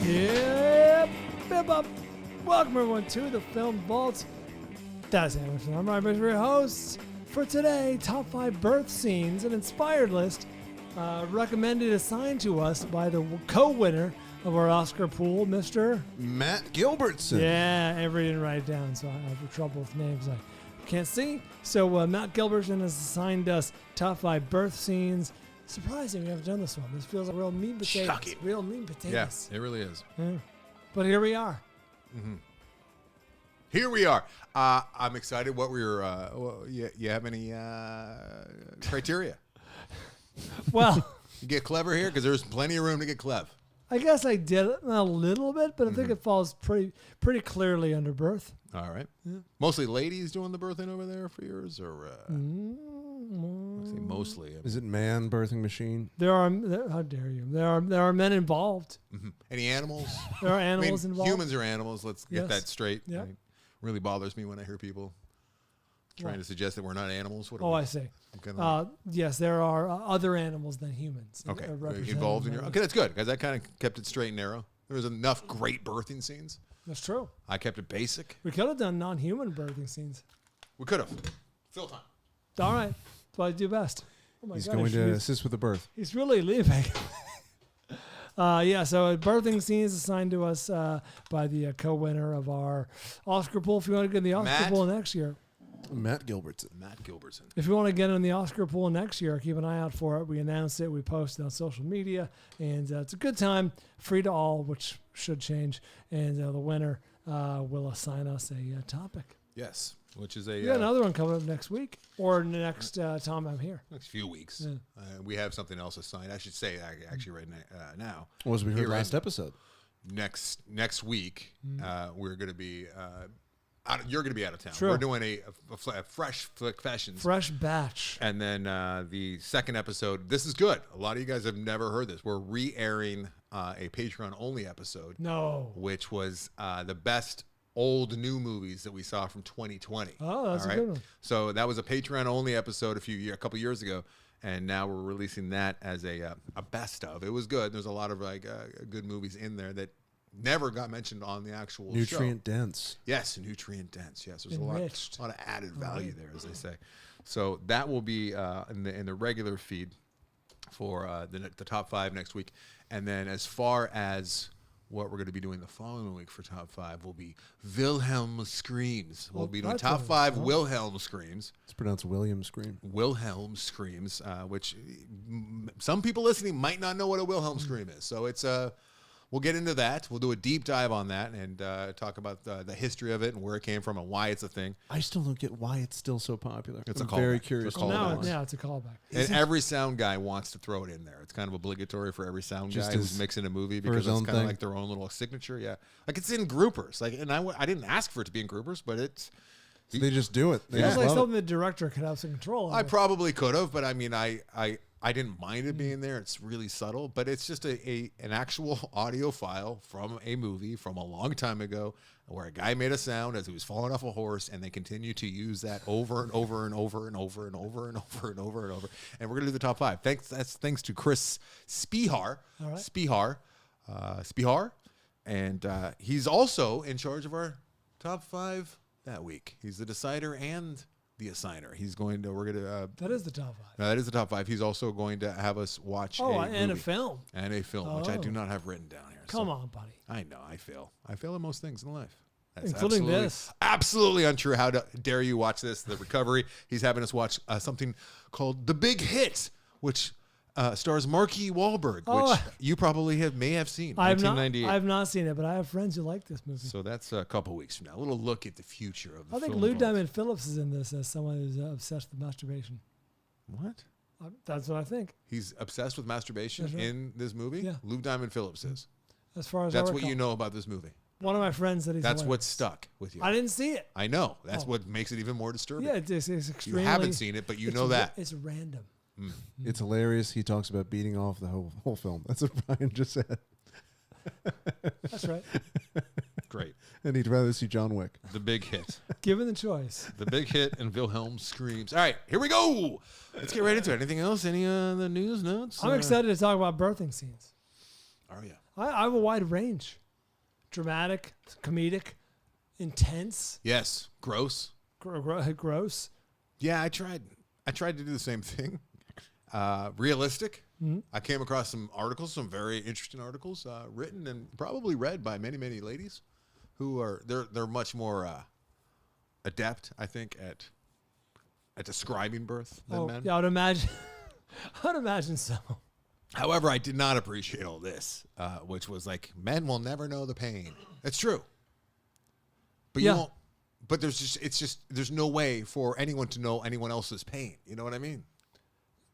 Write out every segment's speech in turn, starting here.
Yep. Welcome everyone to the Film Vault. That's Anderson. I'm Ryan, your host for today. Top 5 birth scenes, an inspired list recommended, assigned to us by the co-winner of our Oscar pool, Mr. Matt Gilbertson. Yeah, everybody didn't write it down, so I have trouble with names I can't see. So Matt Gilbertson has assigned us top 5 birth scenes. Surprising we haven't done this one. This feels like real meat and potatoes. Shocking. Real meat and potatoes. Yes, it really is. Yeah. But here we are. Mm-hmm. Here we are. I'm excited. What were your, you have any criteria? Well, You get clever here? Because there's plenty of room to get clever. I guess I did it a little bit, but I think it falls pretty clearly under birth. All right. Yeah. Mostly ladies doing the birthing over there for yours? Or I say mostly. Is it man birthing machine? How dare you? There are men involved. Mm-hmm. Any animals? There are animals involved. Humans are animals. Let's get that straight. Yeah. It really bothers me when I hear people trying to suggest that we're not animals. What I see. Yes, there are other animals than humans. Okay. Involved in your... Okay, that's good, because I kind of kept it straight and narrow. There was enough great birthing scenes. That's true. I kept it basic. We could have done non-human birthing scenes. We could have. Fill time. All right. That's what I do best. Oh my He's God, going to assist with the birth. He's really leaving. So a birthing scene is assigned to us by the co-winner of our Oscar pool. If you want to get in the Oscar pool next year. Matt Gilbertson. If you want to get in the Oscar pool next year, keep an eye out for it. We announce it. We post it on social media. And it's a good time. Free to all, which should change. And the winner will assign us a topic. Yes, which is a... We got another one coming up next week. Or next time I'm here. Next few weeks. Yeah. We have something else assigned. I should say, actually, right now. What was we heard last episode? Next week, we're going to be... you're going to be out of town. True. We're doing a fresh Flick Fashions. Fresh batch. And then the second episode, this is good. A lot of you guys have never heard this. We're re-airing a Patreon-only episode. No. Which was the best old new movies that we saw from 2020. Oh, that's a good one. So that was a Patreon-only episode a couple years ago. And now we're releasing that as a best of. It was good. There's a lot of good movies in there that never got mentioned on the actual nutrient dense. Yes, nutrient dense. Yes, there's Enriched. a lot of added value there, as they say. So that will be in the regular feed for the top 5 next week. And then as far as what we're going to be doing the following week for top 5 will be Wilhelm Screams. We'll be doing top 5 Wilhelm Screams. It's pronounced William Scream. Wilhelm Screams, which some people listening might not know what a Wilhelm Scream is. So it's we'll get into that. We'll do a deep dive on that and talk about the history of it and where it came from and why it's a thing. I still don't get why it's still so popular. It's I'm a callback. very curious. It's a callback. Now it's a callback. And every sound guy wants to throw it in there. It's kind of obligatory for every sound guy who's mixing a movie because it's kind of like their own little signature. Yeah, like it's in groupers. And I didn't ask for it to be in groupers, but it's. So they just do it. It feels like something the director could have some control over. I probably could have, but I mean, I didn't mind it being there. It's really subtle, but it's just an actual audio file from a movie from a long time ago where a guy made a sound as he was falling off a horse, and they continue to use that over and over and over and over and over and over and over and over. And we're going to do the top 5. Thanks to Chris Spihar. All right. Spihar. And he's also in charge of our top 5 that week. He's the decider and the assigner. That is the top 5. That is the top 5. He's also going to have us watch and a film. And a film, which I do not have written down here. Come on, buddy. I know, I fail. I fail at most things in life. That's including this. Absolutely untrue. How dare you watch this, The Recovery. He's having us watch something called The Big Hit, which stars Marky Wahlberg, which you probably may have seen. I have 1998. not seen it, but I have friends who like this movie. So that's a couple weeks from now. A little look at the future of the I think film Lou vault. Diamond Phillips is in this as someone who's obsessed with masturbation. What? That's what I think. He's obsessed with masturbation That's right. in this movie? Yeah. Lou Diamond Phillips is. As far as That's I what recall. you know about this movie. One of my friends said he's That's hilarious. what's stuck with you. I didn't see it. I know. That's what makes it even more disturbing. Yeah, it's extremely... You haven't seen it, but you know that. It's random. It's hilarious. He talks about beating off the whole film. That's what Bryan just said. That's right. Great. And he'd rather see John Wick. The Big Hit. Given the choice. The Big Hit and Wilhelm Screams. All right, here we go. Let's get right into it. Anything else? Any the news notes? I'm excited to talk about birthing scenes. Oh, yeah. I have a wide range. Dramatic, comedic, intense, Yes. Gross. gross. Yeah, I tried to do the same thing. Realistic. Mm-hmm. I came across some articles, some very interesting articles, written and probably read by many, many ladies who are they're much more adept, I think, at describing birth than men. Yeah, I would imagine. I would imagine so. However, I did not appreciate all this, which was like, men will never know the pain. That's true. But Yeah. you won't. But there's no way for anyone to know anyone else's pain. You know what I mean?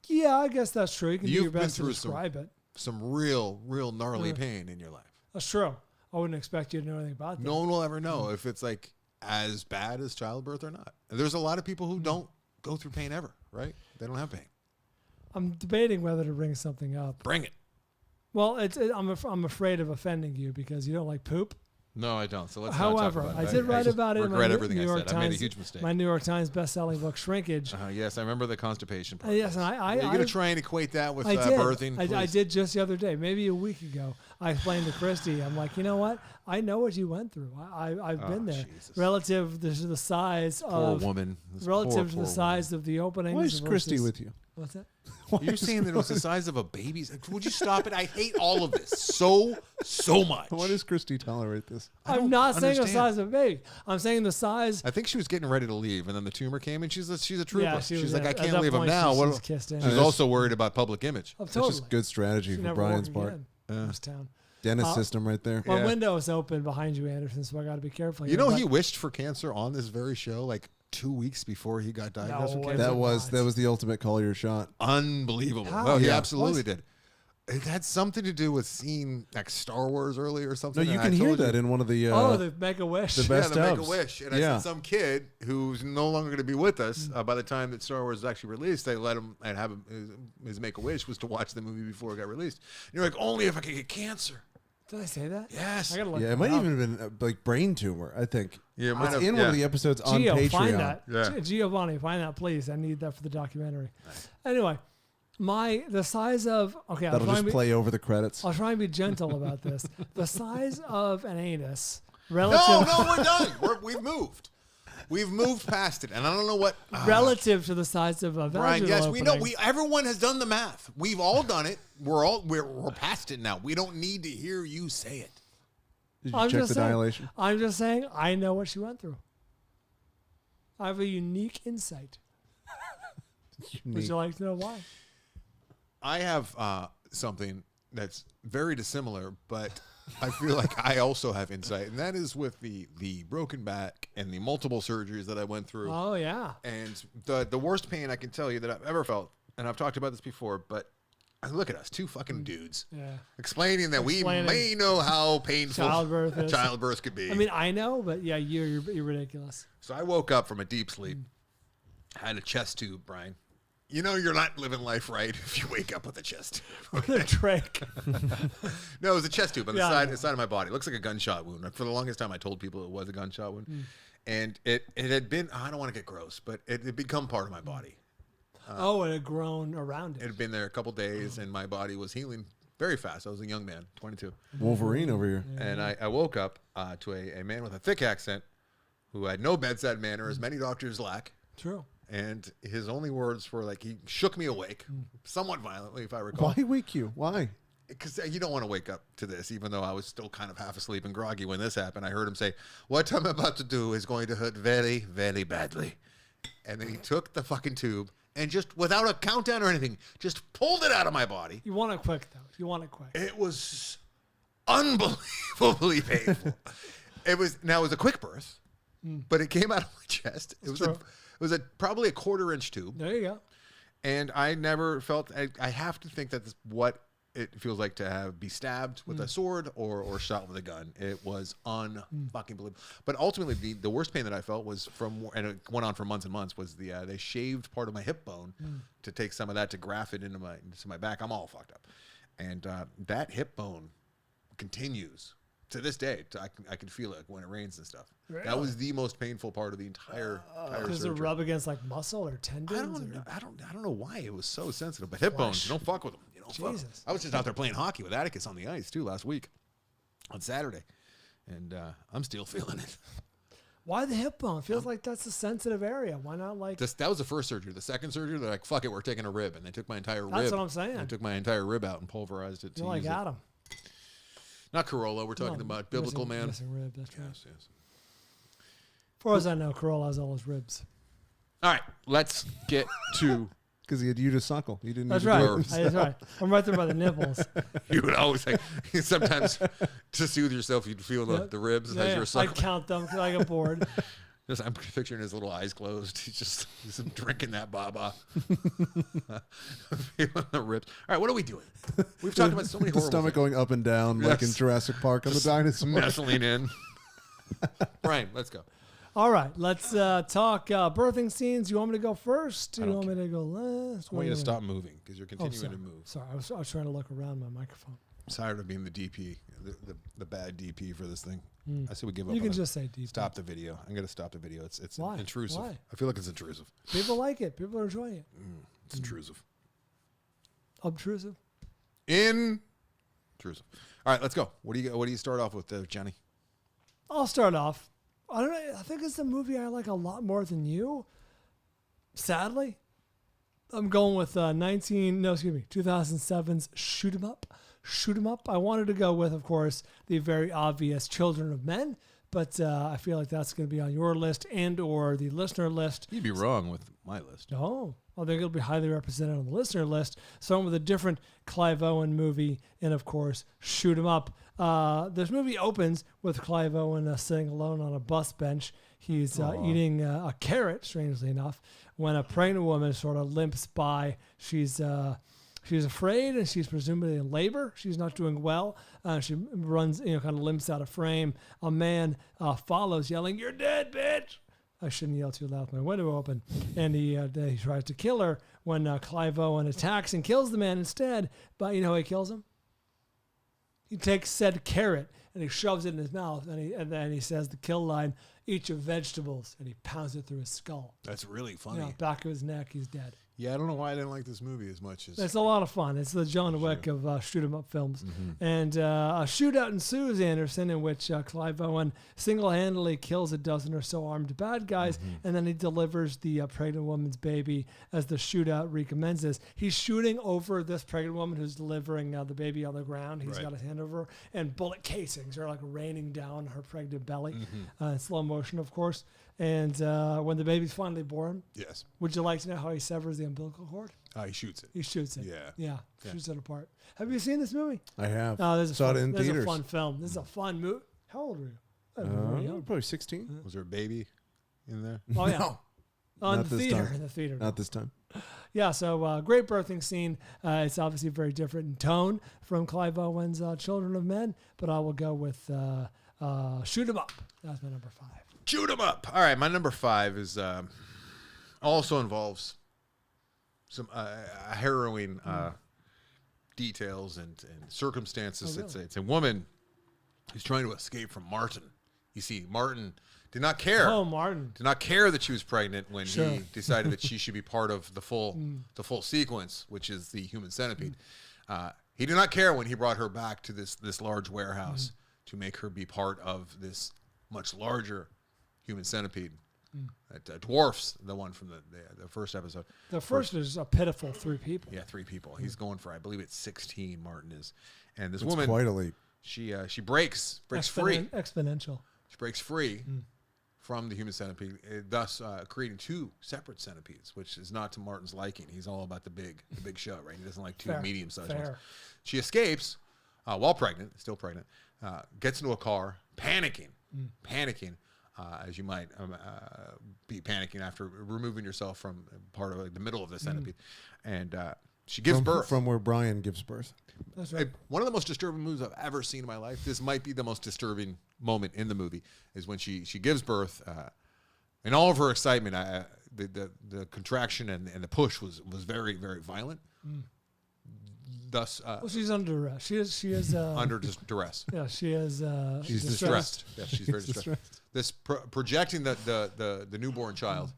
Yeah, I guess that's true. You can do You've your been best to through describe it. some real gnarly pain in your life. That's true. I wouldn't expect you to know anything about that. No one will ever know if it's like as bad as childbirth or not. And there's a lot of people who don't go through pain ever, right? They don't have pain. I'm debating whether to bring something up. Bring it. Well, I'm afraid of offending you because you don't like poop. No, I don't. So let's However, not talk about I it. did write about it in my regret everything New I York said. Times. I made a huge mistake. My New York Times best-selling book, Shrinkage. Yes, I remember the constipation part. Yes, and Are you going to try and equate that with I did. birthing? I did just the other day, maybe a week ago. I explained to Christy, I'm like, you know what? I know what you went through. I've been there. Jesus. Relative to the size Poor of woman. This relative to poor the size of the openings. Why is Christy with you? What's that? You're saying that it was the size of a baby's. Would you stop it? I hate all of this so much. Why does Christy tolerate this? I'm not saying the understand. size of a baby. I'm saying the size. I think she was getting ready to leave, and then the tumor came, and she's a trooper. Yeah, she's was like, I at can't that leave him point, now. She's kissed in. She's also worried about public image. Oh, That's totally. just good strategy She for never Brian's walked part. again in this town. Dentist system right there. My Yeah. window is open behind you, Anderson, so I got to be careful. You here, know, but- he wished for cancer on this very show, like 2 weeks before he got diagnosed with No, cancer. That was the ultimate call your shot. Unbelievable. How? Oh, he Yeah. absolutely did. It had something to do with seeing like Star Wars earlier or No, something. you and can I hear told you- that in one of the. the Make-A-Wish. the best the ofs. Make-A-Wish. And I Yeah. said some kid who's no longer going to be with us by the time that Star Wars is actually released, they let him and have him, his Make-A-Wish was to watch the movie before it got released. And you're like, only if I could get cancer. Did I say that? Yes. I gotta look Yeah, it that might up. even have been like brain tumor. I think. Yeah, it might It's have- in one of the episodes on Gio, Patreon. find that. Yeah. Giovanni, find that, please. I need that for the documentary. Anyway, the size of okay. That'll just play over the credits. I'll try and be gentle about this. The size of an anus relative No, we're done. We've moved. We've moved past it, and I don't know what. relative to the size of a Brian, vaginal yes, we know. opening. Everyone has done the math. We've all done it. We're past it now. We don't need to hear you say it. Did you I'm check just the saying, dilation? I'm just saying I know what she went through. I have a unique insight. Would Unique. you like to know why? I have something that's very dissimilar, but I feel like I also have insight, and that is with the broken back and the multiple surgeries that I went through. Oh yeah. And the worst pain I can tell you that I've ever felt, and I've talked about this before, but look at us, two fucking dudes, Yeah. explaining that we Explaining may know how painful Childbirth is. could be. I mean, I know, but yeah, you're ridiculous. So I woke up from a deep sleep, had a chest tube, Brian. You know you're not living life right if you wake up with a chest tube. What a trick. No, it was a chest tube on Yeah, I know. the side of my body. It looks like a gunshot wound. For the longest time, I told people it was a gunshot wound. And it had been, I don't want to get gross, but it had become part of my body. It had grown around It it. had been there a couple days, and my body was healing very fast. I was a young man, 22. Wolverine over here. And I woke up to a man with a thick accent who had no bedside manner, as many doctors lack. True. And his only words were like, he shook me awake, somewhat violently, if I recall. Why wake you? Why? Because you don't want to wake up to this, even though I was still kind of half asleep and groggy when this happened. I heard him say, what I'm about to do is going to hurt very, very badly. And then he took the fucking tube and just, without a countdown or anything, just pulled it out of my body. You want it quick, though. You want it quick. It was unbelievably painful. It was a quick birth, but it came out of my chest. It was probably a 1/4 inch tube. There you go. And I never felt, I have to think that's what it feels like to be stabbed with a sword or shot with a gun. It was unfucking believable. But ultimately, the worst pain that I felt was and it went on for months and months, was they shaved part of my hip bone to take some of that to graft it into my back. I'm all fucked up. And that hip bone continues to this day. I can feel it when it rains and stuff. Really? That was the most painful part of the entire Does surgery. it rub against like muscle or tendons? I don't know why it was so sensitive, but hip bones, you don't fuck with them. You don't fuck 'em. Jesus. I was just out there playing hockey with Atticus on the ice too last week. on Saturday, and I'm still feeling it. Why the hip bone? It feels like that's a sensitive area. Why not like... That was the first surgery. The second surgery, they're like, fuck it, we're taking a rib. And they took my entire rib. That's what I'm saying. They took my entire rib out and pulverized it. You're like Adam. Not Corolla. We're talking about Biblical Man. Missing rib, that's right. Yes. As far as I know, Corolla has all his ribs. All right, let's get to... Because he had you to suckle. You didn't. That's need to right. do it. That's right. I'm right there by the nipples. You would always like, sometimes to soothe yourself, you'd feel the ribs as you're suckling. I count them because I get bored. I'm picturing his little eyes closed. He's drinking that baba. Feeling the ribs. All right, what are we doing? We've talked about so many The horrible stomach things. going up and down like in Yes. Jurassic Park on the dinosaur. Nestling in. Brian, let's go. All right, let's talk birthing scenes. You want me to go first? Do I you don't want me to go last? I want you to stop moving because you're Oh, continuing sorry. to move. Sorry, I was trying to look around my microphone. I'm tired of being the DP, the bad DP for this thing. I say we give up. You on can it. just say deep. Stop the video. I'm going to stop the video. It's Why? intrusive. Why? I feel like it's intrusive. People like it. People are enjoying it. It's intrusive. Obtrusive. Intrusive. All right, let's go. What do you start off with, Johnny? I'll start off. I don't know. I think it's a movie I like a lot more than you. Sadly, I'm going with 2007's Shoot 'Em Up. Shoot 'Em Up. I wanted to go with, of course, the very obvious Children of Men, but I feel like that's going to be on your list and or the listener list. You'd be wrong with my list. No, I think it'll be highly represented on the listener list. So I'm with a different Clive Owen movie, and of course, Shoot 'Em Up. This movie opens with Clive Owen sitting alone on a bus bench. He's eating a carrot, strangely enough, when a pregnant woman sort of limps by. She's afraid, and she's presumably in labor. She's not doing well. She runs, kind of limps out of frame. A man follows, yelling, "You're dead, bitch!" I shouldn't yell too loud with my window open. And he tries to kill her when Clive Owen attacks and kills the man instead. But you know how he kills him? He takes said carrot and he shoves it in his mouth, and then he says the kill line, "Eat your vegetables," and he pounds it through his skull. That's really funny. Back of his neck, he's dead. Yeah, I don't know why I didn't like this movie as much as... It's a lot of fun. It's the John Wick of Shoot 'Em Up films. And a shootout ensues, Anderson, in which Clive Owen single-handedly kills a dozen or so armed bad guys, and then he delivers the pregnant woman's baby as the shootout recommences. He's shooting over this pregnant woman who's delivering the baby on the ground. He's got his hand over her, and bullet casings are like raining down her pregnant belly. In slow motion, of course. And when the baby's finally born, Yes. would you like to know how he severs the umbilical cord? He shoots it. He shoots it. Yeah. Shoots it apart. Have you seen this movie? I have. Oh, this is Saw fun. it in This is a theaters. fun film. This is a fun movie. How old were you? Very young. Probably 16. Was there a baby in there? Oh yeah. No. On Not the this theater. time. In the theater. Not this time. Yeah. So great birthing scene. It's obviously very different in tone from Clive Owen's Children of Men, but I will go with Shoot 'Em Up. That's my number 5. Shoot 'em up. All right, my number 5 is also involves some harrowing details and circumstances. Oh, really? It's a woman who's trying to escape from Martin. You see, Martin did not care. Oh, Martin. Did not care that she was pregnant when Sure. he decided that she should be part of the full sequence, which is the human centipede. He did not care when he brought her back to this large warehouse to make her be part of this much larger human centipede that dwarfs the one from the first episode. The first is a pitiful 3 people. Yeah, 3 people. He's going for, I believe it's 16. Martin is, and this It's woman, quite a leap. she breaks free. Exponential. She breaks free from the human centipede, thus creating 2 separate centipedes, which is not to Martin's liking. He's all about the big show, right? He doesn't like 2 Fair. medium-sized Fair. ones. She escapes while pregnant, still pregnant, gets into a car, panicking, as you might be panicking after removing yourself from part of the middle of the centipede. And she gives birth. From where Bryan gives birth. That's right. One of the most disturbing movies I've ever seen in my life. This might be the most disturbing moment in the movie, is when she gives birth. In all of her excitement, the contraction and the push was very, very violent. Thus, Well, she's under duress. She is under duress. Yeah, she is. She's distressed. Yeah, she's very distressed. This projecting the newborn child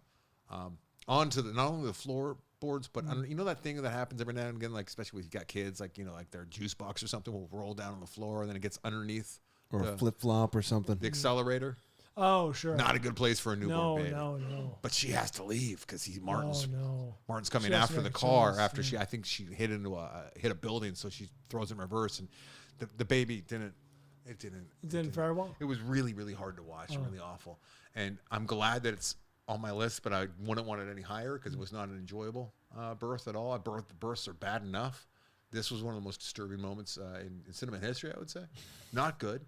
onto not only the floorboards, but you know that thing that happens every now and again, like especially when you got kids, like like their juice box or something will roll down on the floor, and then it gets underneath Or a flip-flop or something. The accelerator. Oh, sure. Not a good place for a newborn baby. No. But she has to leave because Martin's coming She has to after the make a car choice, after I think she hit a building, so she throws in reverse, and the baby didn't fare well. It was really, really hard to watch and really awful. And I'm glad that it's on my list, but I wouldn't want it any higher because it was not an enjoyable birth at all. Births are bad enough. This was one of the most disturbing moments in cinema history, I would say. Not good.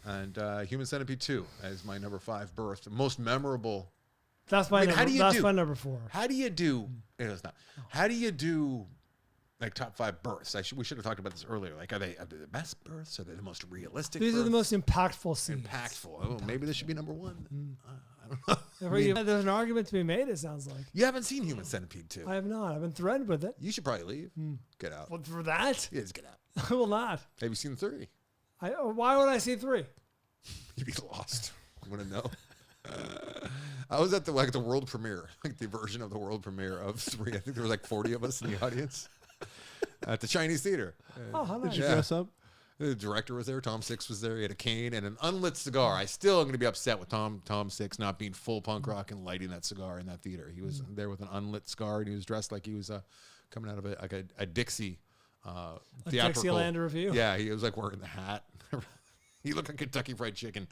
And Human Centipede 2 as my number 5 birth. Most memorable. That's my number 4. How do you do? It's not. How do you do? Like top 5 births. We should have talked about this earlier. Like, are they the best births? Are they the most realistic? These births? are the most impactful scenes. Impactful. Oh, maybe this should be number 1. I don't know. There's an argument to be made. It sounds like You haven't seen Human Centipede 2. I have not. I've been threatened with it. You should probably leave. Get out. Well, for that, Yeah, just get out. I will not. Have you seen 3? Why would I see 3? You'd be lost. You want to know? I was at the world premiere, like the version of the world premiere of 3. I think there was like 40 of us in the audience at the Chinese theater. Oh, how nice. Did you dress up? The director was there. Tom Six was there. He had a cane and an unlit cigar. I still am going to be upset with Tom Six not being full punk rock and lighting that cigar in that theater. He was there with an unlit cigar, and he was dressed like he was coming out of a Dixie theatrical. Dixieland review. Yeah, he was like wearing the hat. He looked like Kentucky Fried Chicken.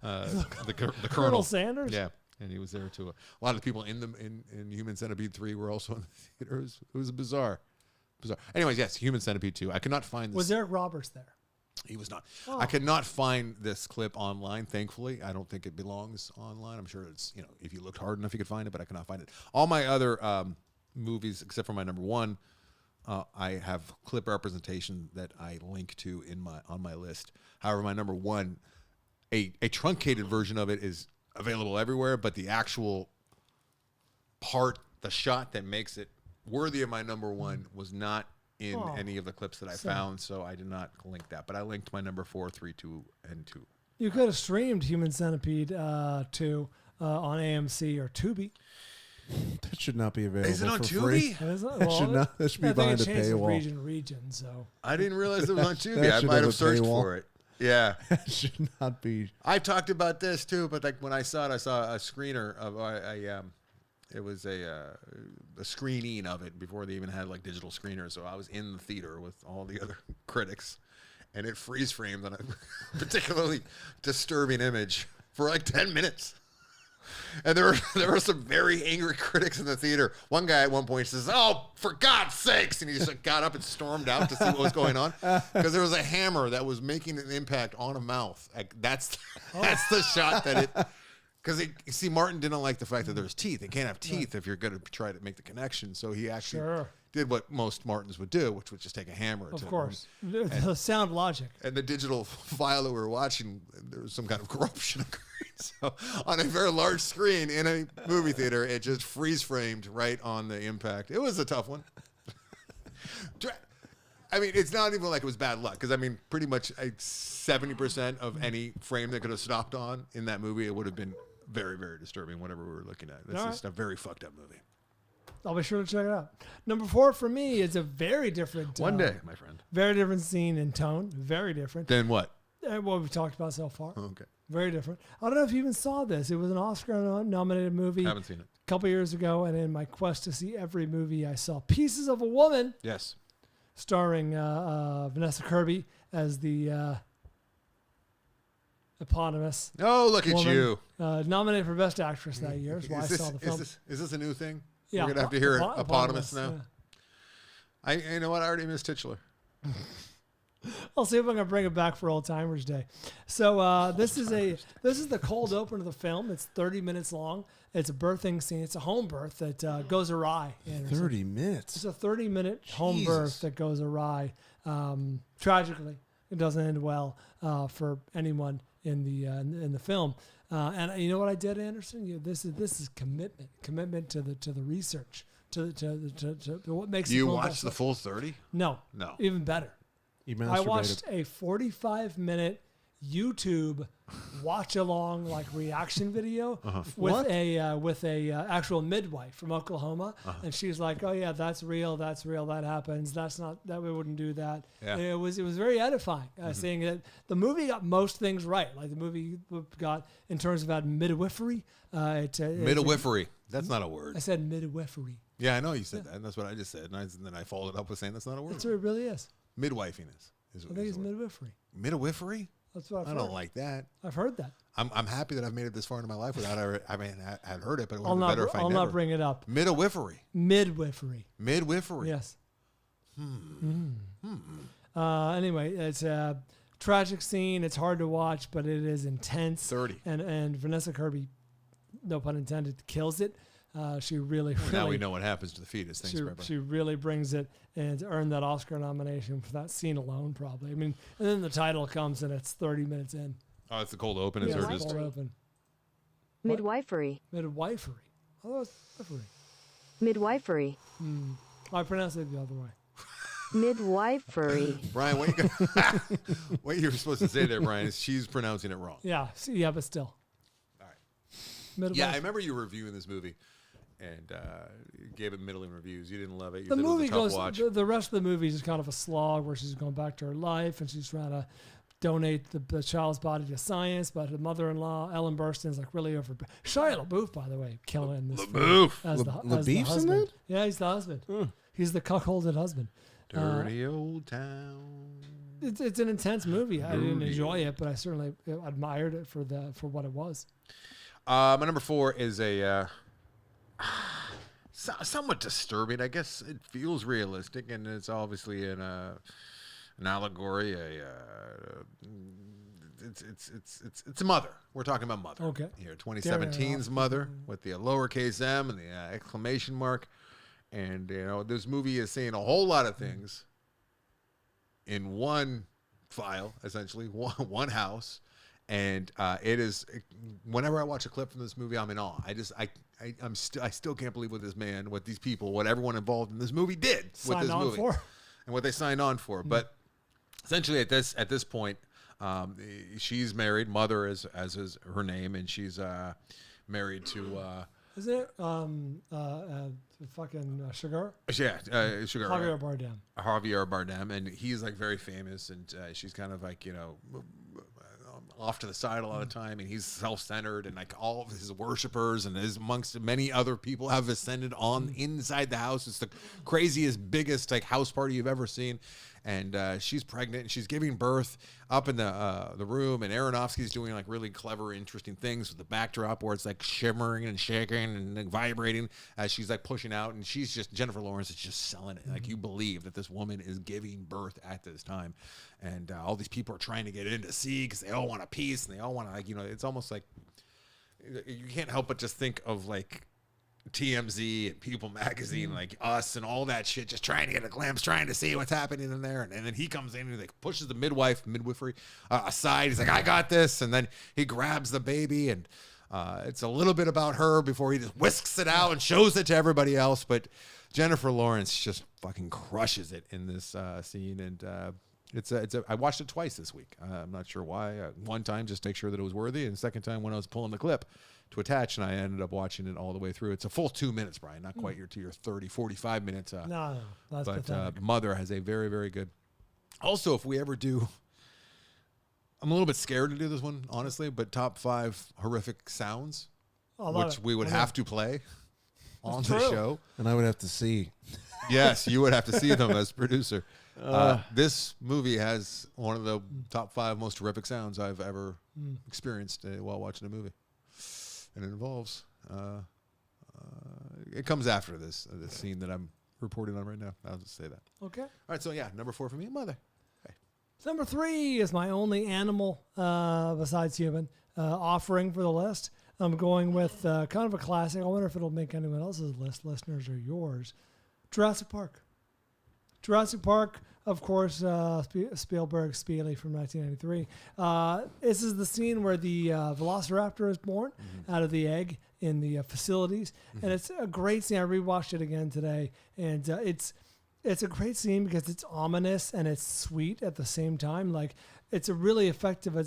The Colonel Sanders. Yeah, and he was there too. A lot of the people in Human Centipede 3 were also in the theater. It was bizarre. Anyways, yes, Human Centipede 2. I could not find this. Was Eric Roberts there? He was not. Oh. I could not find this clip online, thankfully. I don't think it belongs online. I'm sure it's, if you looked hard enough, you could find it, but I could not find it. All my other movies, except for my number 1, I have clip representation that I link to on my list. However, my number 1, a truncated version of it is available everywhere, but the actual the shot that makes it worthy of my number 1 was not in any of the clips that I found, so I did not link that. But I linked my number 4, 3, 2, and 2. You could have streamed Human Centipede 2 on AMC or Tubi. That should not be available. Is it on for Tubi? Free. That should be behind a paywall. Region, so I didn't realize it was on Tubi. I might have searched for it. Yeah, that should not be. I talked about this too, but like when I saw it, I saw a screener of it was a screening of it before they even had like digital screeners. So I was in the theater with all the other critics, and it freeze framed on a particularly disturbing image for like 10 minutes. And there were some very angry critics in the theater. One guy at one point says, "Oh, for God's sakes!" and he just like, got up and stormed out to see what was going on because there was a hammer that was making an impact on a mouth. Like, that's the shot that it. Because see, Martin didn't like the fact that there's teeth. They can't have teeth if you're going to try to make the connection. So he actually did what most Martins would do, which was just take a hammer. Of course, the sound logic. And the digital file that we were watching, there was some kind of corruption occurring. So on a very large screen in a movie theater, it just freeze framed right on the impact. It was a tough one. I mean, it's not even like it was bad luck, because I mean, pretty much 70% of any frame that could have stopped on in that movie, it would have been very, very disturbing, whatever we were looking at. It's just a very fucked up movie. I'll be sure to check it out. Number 4 for me is a very different. One day, my friend. Very different scene in tone. Very different. Then what? What we've talked about so far. Okay. Very different. I don't know if you even saw this. It was an Oscar-nominated movie. I haven't seen it. A couple years ago, and in my quest to see every movie, I saw Pieces of a Woman. Yes. Starring Vanessa Kirby as the eponymous. Oh, look at woman, you. Nominated for Best Actress that year. Is why I saw the film. Is this a new thing? Yeah. We're going to have to hear eponymous now. Yeah. You know what? I already missed titular. I'll see if I'm gonna bring it back for Old Timers Day. So this is the cold open of the film. It's 30 minutes long. It's a birthing scene. It's a home birth that goes awry. 30 minutes. It's a 30-minute home birth that goes awry. Tragically, it doesn't end well for anyone in the film. And you know what I did, Anderson? This is commitment to the research, to what makes. You watched the full 30? No, even better. You I watched a 45-minute YouTube watch along like reaction video with What? a actual midwife from Oklahoma, and she's like, "Oh yeah, that's real, that happens. That's not that we wouldn't do that." Yeah. And it was very edifying, seeing that the movie got most things right. Like the movie got in terms of midwifery. Midwifery. That's not a I word. said midwifery. Yeah, I know you said that, and that's what I just said. And then I followed it up with saying that's not a word. That's what it really is. Midwifiness. Is I think it's the word. midwifery. Midwifery? That's what I've I heard. don't like that. I've heard that. I'm happy that I've made it this far into my life without I'd heard it, but it would I'll be not. better if I I'll never. not bring it up. Midwifery. Midwifery. Midwifery. Yes. Anyway, it's a tragic scene. It's hard to watch, but it is intense. 30. And Vanessa Kirby, no pun intended, kills it. She really, Now we know what happens to the fetus. Thanks, Barbara. she really brings it and earned that Oscar nomination for that scene alone, probably. I mean, and then the title comes and it's 30 minutes in. Oh, it's the cold open. Is Yeah, there it's just cold open. Midwifery. Midwifery. Oh, that's midwifery. Midwifery. I pronounce it the other way. Midwifery. Brian? What you're supposed to say there, Brian, is she's pronouncing it wrong. Yeah, yeah, but still. All right. Midwifery. Yeah, I remember you reviewing this movie, and you gave it middling reviews. You didn't love it. You The said movie it was a tough goes. watch. The rest of the movie is kind of a slog where she's going back to her life and she's trying to donate the child's body to science, but her mother-in-law Ellen Burstyn is like really over. Shia LaBeouf, by the way, killing in this film LaBeouf. as the LaBeouf's in husband. that? Yeah, he's the husband. He's the cuckolded husband. Dirty old town. It's an intense movie. I didn't Dirty enjoy it, but I certainly admired it for what it was. My number 4 is a somewhat disturbing. I guess it feels realistic, and it's obviously an allegory. It's a mother. We're talking about Mother. Okay. Here, 2017's Mother with the lowercase m and the exclamation mark. And this movie is saying a whole lot of things in one file, essentially one house. And it is. Whenever I watch a clip from this movie, I'm in awe. I still can't believe what this man, what these people, what everyone involved in this movie did with this movie, and what they signed on for. But essentially, at this point, she's married. Mother is her name, and she's married to. Isn't it fucking Sugar? Yeah, Sugar. Javier Bardem. And he's like very famous, and she's kind of like off to the side a lot of time, and he's self-centered, and like all of his worshipers and his amongst many other people have ascended on inside the house. It's the craziest, biggest like house party you've ever seen. And she's pregnant and she's giving birth up in the room, and Aronofsky's doing like really clever, interesting things with the backdrop where it's like shimmering and shaking and like, vibrating as she's like pushing out, and Jennifer Lawrence is just selling it. Like you believe that this woman is giving birth at this time, and all these people are trying to get in to see because they all want a piece and they all want to it's almost like you can't help but just think of like TMZ and People Magazine, like Us and all that shit, just trying to get a glimpse, trying to see what's happening in there. And then he comes in and he like pushes the midwifery aside. He's like, I got this. And then he grabs the baby, and it's a little bit about her before he just whisks it out and shows it to everybody else. But Jennifer Lawrence just fucking crushes it in this scene. And I watched it twice this week. I'm not sure why. One time just to make sure that it was worthy, and second time when I was pulling the clip to attach, and I ended up watching it all the way through. It's a full 2 minutes, Brian, not quite your 30, 45 minutes. No, that's but pathetic. Mother has a very, very good. Also, if we ever do, I'm a little bit scared to do this one, honestly, but top 5 horrific sounds, which we would have to play on the show. And I would have to see. Yes, you would have to see them as producer. This movie has one of the top 5 most horrific sounds I've ever experienced while watching a movie. And it involves, it comes after this scene that I'm reporting on right now. I'll just say that. Okay. All right, so yeah, number 4 for me, Mother. Hey. Number 3 is my only animal besides human offering for the list. I'm going with kind of a classic. I wonder if it'll make anyone else's list, listeners, or yours. Jurassic Park. Jurassic Park, of course, Spielberg's Spieley from 1993. This is the scene where the Velociraptor is born out of the egg in the facilities, and it's a great scene. I rewatched it again today, and it's a great scene because it's ominous and it's sweet at the same time. Like it's a really effective at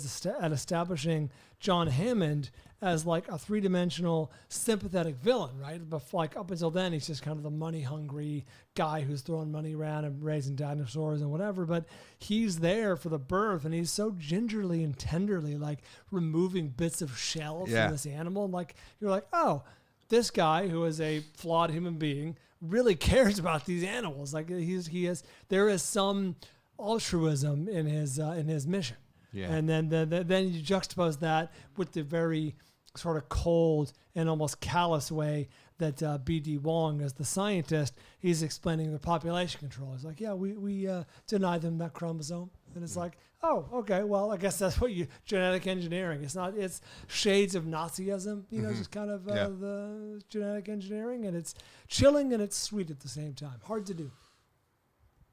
establishing John Hammond as like a three-dimensional sympathetic villain, right? But like up until then, he's just kind of the money-hungry guy who's throwing money around and raising dinosaurs and whatever. But he's there for the birth, and he's so gingerly and tenderly like removing bits of shell from this animal. And like you're like, oh, this guy who is a flawed human being really cares about these animals. Like there is some altruism in his mission. Yeah. And then you juxtapose that with the very sort of cold and almost callous way that B.D. Wong, as the scientist, he's explaining the population control. He's like, yeah, we deny them that chromosome. And it's like, oh, okay, well, I guess that's what genetic engineering. It's shades of Nazism, just kind of the genetic engineering. And it's chilling and it's sweet at the same time. Hard to do.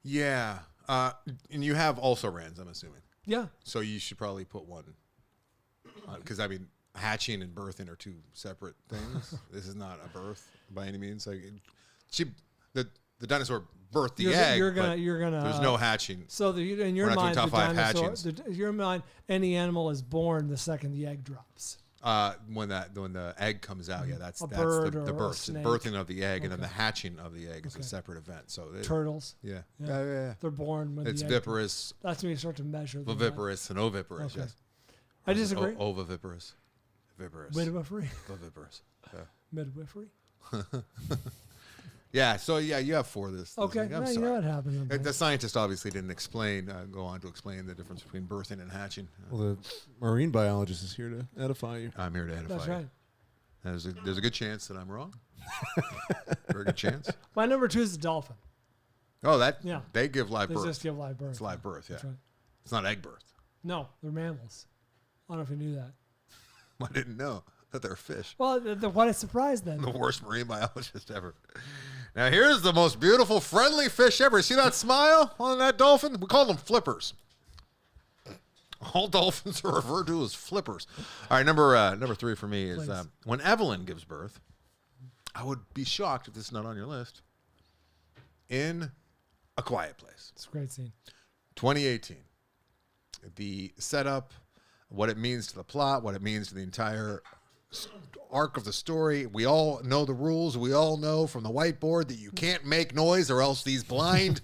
Yeah. And you have also rans, I'm assuming. Yeah. So you should probably put one. Because, hatching and birthing are two separate things. This is not a birth by any means. Like, the dinosaur birthed the egg. You're gonna. There's no hatching. So in your mind, the dinosaur. In your mind, any animal is born the second the egg drops. When the egg comes out, that's the bird birth, the birthing of the egg, and then the hatching of the egg is a separate event. So turtles, yeah. They're born when it's the viviparous. That's when you start to measure. Viviparous and oviparous. Okay. Yes, I disagree. Oviviparous, viviparous, midwifery, viviparous, midwifery. Yeah, so you have four this. Okay, I'm sorry. You know what happened. The scientist obviously didn't go on to explain the difference between birthing and hatching. Well, the marine biologist is here to edify you. I'm here to edify That's you. right. There's a good chance that I'm wrong. Very good chance. My number 2 is the dolphin. Oh, they give live birth. They just give live birth. It's live birth, yeah. That's right. It's not egg birth. No, they're mammals. I don't know if you knew that. I didn't know that they're fish. Well, what a surprise then. The worst marine biologist ever. Now, here's the most beautiful, friendly fish ever. See that smile on that dolphin? We call them flippers. All dolphins are referred to as flippers. All right, number 3 for me is when Evelyn gives birth. I would be shocked if this is not on your list. In A Quiet Place. It's a great scene. 2018. The setup, what it means to the plot, what it means to the entire arc of the story. We all know the rules. We all know from the whiteboard that you can't make noise or else these blind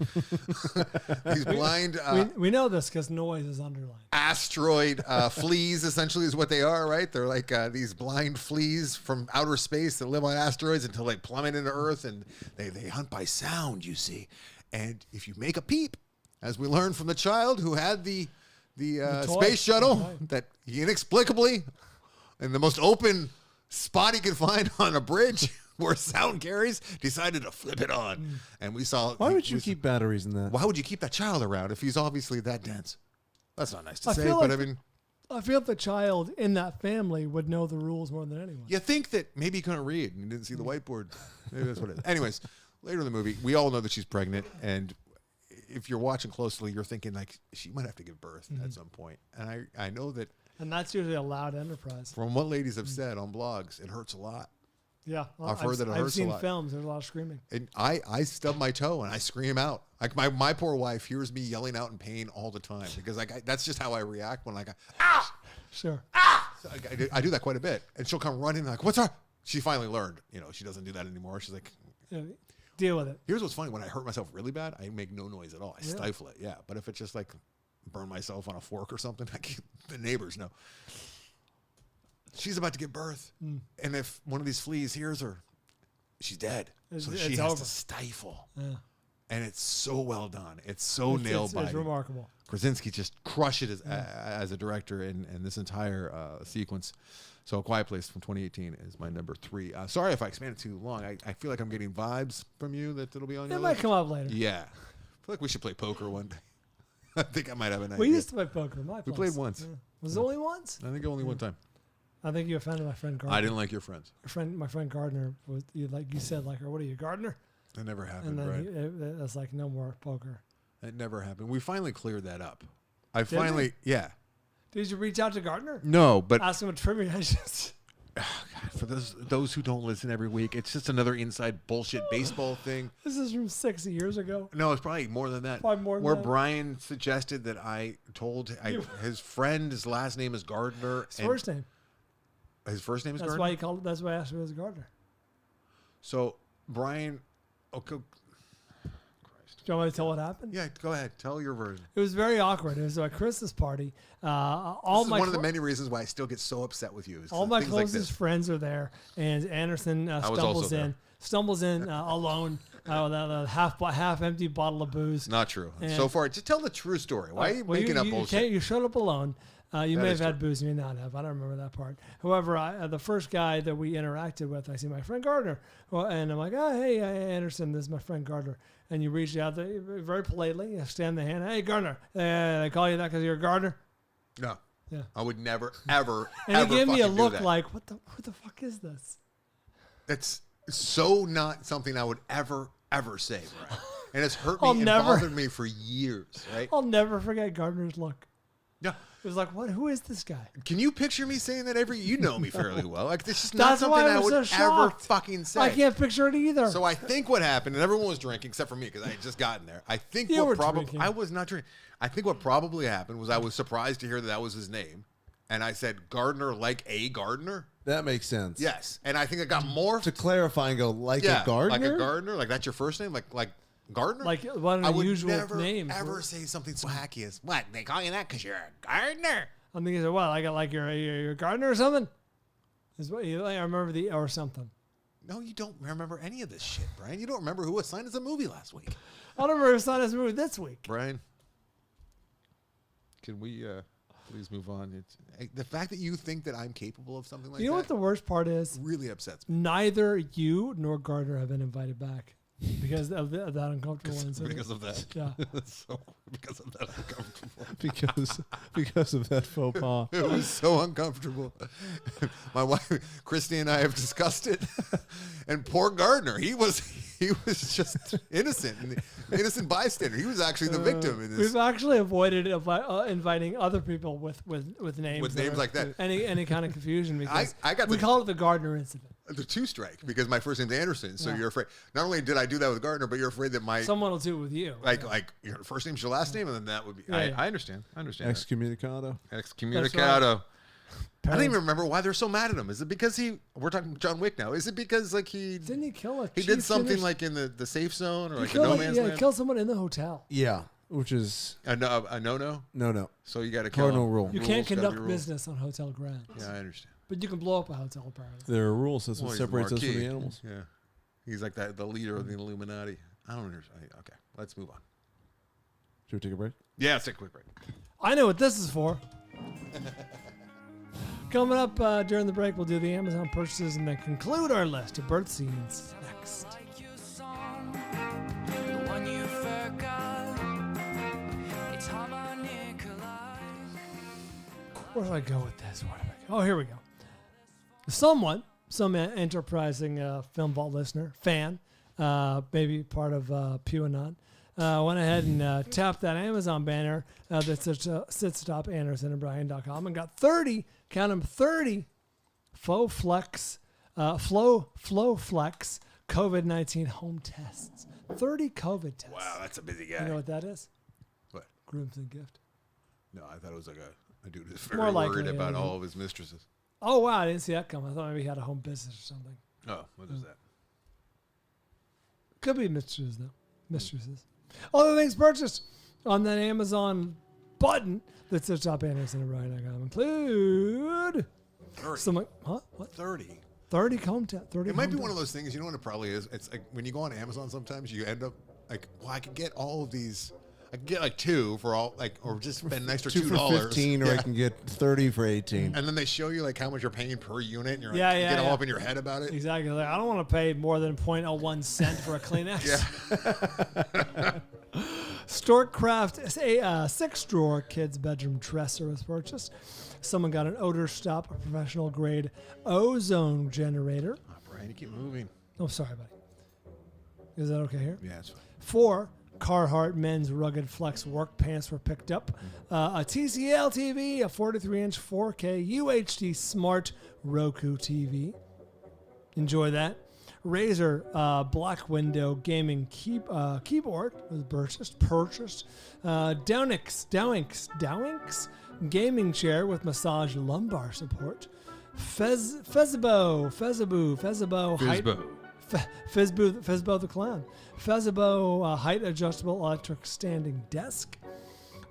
we know this because noise is underlined. Asteroid fleas essentially is what they are, right? They're like these blind fleas from outer space that live on asteroids until they plummet into Earth, and they hunt by sound, you see. And if you make a peep, as we learned from the child who had the space shuttle that he inexplicably, in the most open spot he could find on a bridge where sound carries, decided to flip it on. And we saw... Why would you keep batteries in that? Why would you keep that child around if he's obviously that dense? That's not nice to say, but I feel like the child in that family would know the rules more than anyone. You think that maybe he couldn't read and didn't see the whiteboard. Maybe that's what it is. Anyways, later in the movie, we all know that she's pregnant, and if you're watching closely, you're thinking like she might have to give birth at some point. And I know that... And that's usually a loud enterprise. From what ladies have said on blogs, it hurts a lot. Yeah. Well, I've heard that it hurts a lot. I've seen films. There's a lot of screaming. And I stub my toe and I scream out. Like my poor wife hears me yelling out in pain all the time because that's just how I react when ah! Sure. Ah! So I do that quite a bit. And she'll come running like, what's up? She finally learned, she doesn't do that anymore. She's like... Yeah, deal with it. Here's what's funny. When I hurt myself really bad, I make no noise at all. I stifle it. Yeah. But if it's just like... burn myself on a fork or something, the neighbors know. She's about to give birth. And if one of these fleas hears her, she's dead. So she has to stifle. Yeah. And it's so well done. It's so nail-biting. It's remarkable. Krasinski just crushed it as a director in this entire sequence. So A Quiet Place from 2018 is my number 3. Sorry if I expanded too long. I feel like I'm getting vibes from you that it'll be on your list. It might come up later. Yeah. I feel like we should play poker one day. I think I might have an idea. We used to play poker. We played once. Yeah. Was it only once? I think only one time. I think you offended my friend Gardner. I didn't like your friends. My friend Gardner was you said what are you, Gardner? It never happened. And then it was like no more poker. It never happened. We finally cleared that up. Did you reach out to Gardner? No, but ask him a trivia. Oh God, for those who don't listen every week, it's just another inside bullshit baseball thing. This is from 6 years ago. No, it's probably more than that. Probably more than Where that. Bryan suggested that I told his friend, his last name is Gardner. His first name. His first name is That's Gardner? why he called it. That's why I asked him as Gardner. So, Bryan, okay. Do you want me to tell what happened? Yeah, go ahead. Tell your version. It was very awkward. It was a Christmas party. All This is my one of the many reasons why I still get so upset with you. all my things like closest this. friends are there, and Anderson was also stumbles in alone with a half empty bottle of booze. Not true. And- So far, just tell the true story. Why are you making up bullshit? You showed up alone. You may is have had true. booze, you may not have. I don't remember that part. However, the first guy that we interacted with, I see my friend Gardner. Well, and I'm like, oh, hey, Anderson, this is my friend Gardner. And you reach out there very politely, you stand the hand. Hey, Gardner. They call you that because you're Gardner? No. Yeah. I would never, ever, And ever he gave me a fucking do look that. like, what the fuck is this? That's so not something I would ever say, Bryan. And it's hurt me I'll and never- bothered me for years, right? I'll never forget Gardner's look. Yeah. It was like, what? Who is this guy? Can you picture me saying that you know me fairly well. Like, this is That's not why something I I was would so ever shocked. fucking say. I can't picture it either. So I think what happened, and everyone was drinking except for me because I had just gotten there. I think You were what probably drinking. I was not drinking. I think what probably happened was I was surprised to hear that was his name, and I said Gardner like a gardener. That makes sense. Yes, and I think it got morphed. To clarify and go like yeah, a gardener. like a gardener, like that's your first name, like Gardner. Like what an I would unusual never name. ever say something so hacky as what they call you that because you're a gardener. I'm thinking, what? I got like you're a gardener or something? Is what I remember or something. No, you don't remember any of this shit, Bryan. You don't remember who assigned us a movie last week, I don't remember signing this movie this week. Bryan. Can we please move on? The fact that you think that I'm capable of something like You know what that the worst part is? really upsets me. Neither you nor Gardner have been invited back because of that uncomfortable incident. Because of that. Yeah. So because of that uncomfortable. because of that faux pas. It was so uncomfortable. My wife Christy and I have discussed it. And poor Gardner, he was just innocent, innocent bystander. He was actually the victim in this. We've actually avoided inviting other people with names With names like that. Any kind of confusion because I got we the- call it the Gardner incident. The two strike because my first name's Anderson, so Yeah. you're afraid. Not only did I do that with Gardner, but you're afraid that my Someone will do it with you. like your first name's your last name, and then that would be. Yeah. I understand. I understand. Excommunicado. Excommunicado. I don't Parents- even remember why they're so mad at him. Is it because we're talking John Wick now? Is it because like Didn't he kill a he chief did something finish- like in the safe zone or He like a killed, no like, man's yeah, land? he killed someone in the hotel. Yeah, which is A no. no. So you got to kill Cardinal him. rule. You Rules can't gotta be conduct rules. business on hotel grounds. Yeah, I understand. But you can blow up a hotel apparently. There are rules. That's what Well, he's the separates us from Marquis. the animals. Yeah, he's like the leader of the Illuminati. I don't understand. Okay, let's move on. Should we take a break? Yeah, let's take a quick break. I know what this is for. Coming up during the break, we'll do the Amazon purchases and then conclude our list of birth scenes next. Like your song, the one you forgot. It's harmonicalized. Where do I go with this? Oh, here we go. Some enterprising Film Vault listener, fan, maybe part of QAnon, went ahead and tapped that Amazon banner that sits atop AndersonandBryan.com and got 30, count them 30, FlowFlex COVID-19 home tests. 30 COVID tests. Wow, that's a busy guy. You know what that is? What? Groom's gift. No, I thought it was like a dude who's very More likely, worried about yeah. all of his mistresses. Oh, wow, I didn't see that coming. I thought maybe he had a home business or something. Oh, what is that? Could be mistresses, though. Mistresses. Other things purchased on that Amazon button that sits top AndersonandBryan.com include 30. some, what? 30. 30 home test. 30 It might be home one of tests. those things, you know what it probably is? It's like when you go on Amazon sometimes, you end up like, well, I could get all of these. I could get like two for all, like, or just spend an extra Two for $2. 15, or I can get 30 for 18. And then they show you like how much you're paying per unit, and you're like, Yeah, you yeah, get all yeah. up in your head about it. Exactly. Like, I don't want to pay more than 0.01 cent for a Kleenex. Yeah. Storkcraft, a 6-drawer kids' bedroom dresser was purchased. Someone got an odor stop professional grade ozone generator. Oh, Bryan, you keep moving. Oh, sorry, buddy. Is that okay here? Yeah, it's fine. 4 Carhartt men's rugged flex work pants were picked up. A TCL TV, a 43-inch 4K UHD smart Roku TV. Enjoy that. Razer Black Window gaming keyboard was purchased. Dowinks gaming chair with massage lumbar support. Fezbo the clown. Fezbo height adjustable electric standing desk.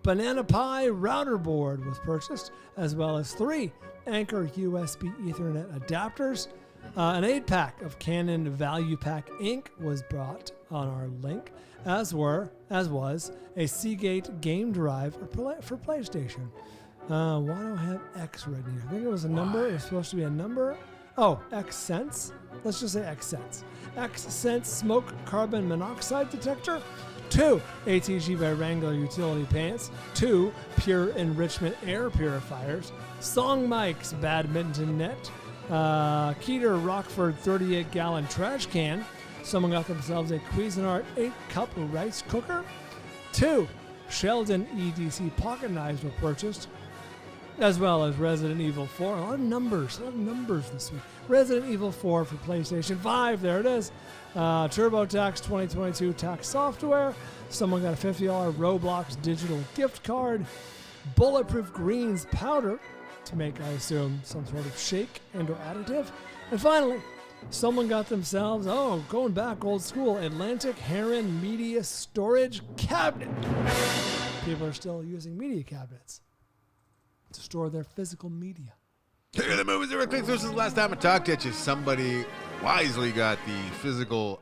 Banana Pi router board was purchased, as well as 3 Anchor USB Ethernet adapters. An 8-pack of Canon Value Pack ink was brought on our link, as was a Seagate game drive for PlayStation. Why do I have X right here? I think it was a number. It was supposed to be a number. Oh, X Sense. Let's just say X Sense. X Sense smoke carbon monoxide detector. 2 ATG by Wrangler utility pants. 2 Pure Enrichment air purifiers. Song mics, badminton net. Keter Rockford 38-gallon trash can. Someone got themselves a Cuisinart 8-cup rice cooker. 2 Sheldon EDC pocket knives were purchased, as well as Resident Evil 4. A lot of numbers this week. Resident Evil 4 for PlayStation 5. There it is. TurboTax 2022 tax software. Someone got a $50 Roblox digital gift card. Bulletproof Greens powder to make, I assume, some sort of shake and or additive. And finally, someone got themselves, going back old school, Atlantic Heron Media Storage Cabinet. People are still using media cabinets to store their physical media. Here are the movies that were clicked through since the last time I talked at you. Somebody wisely got the physical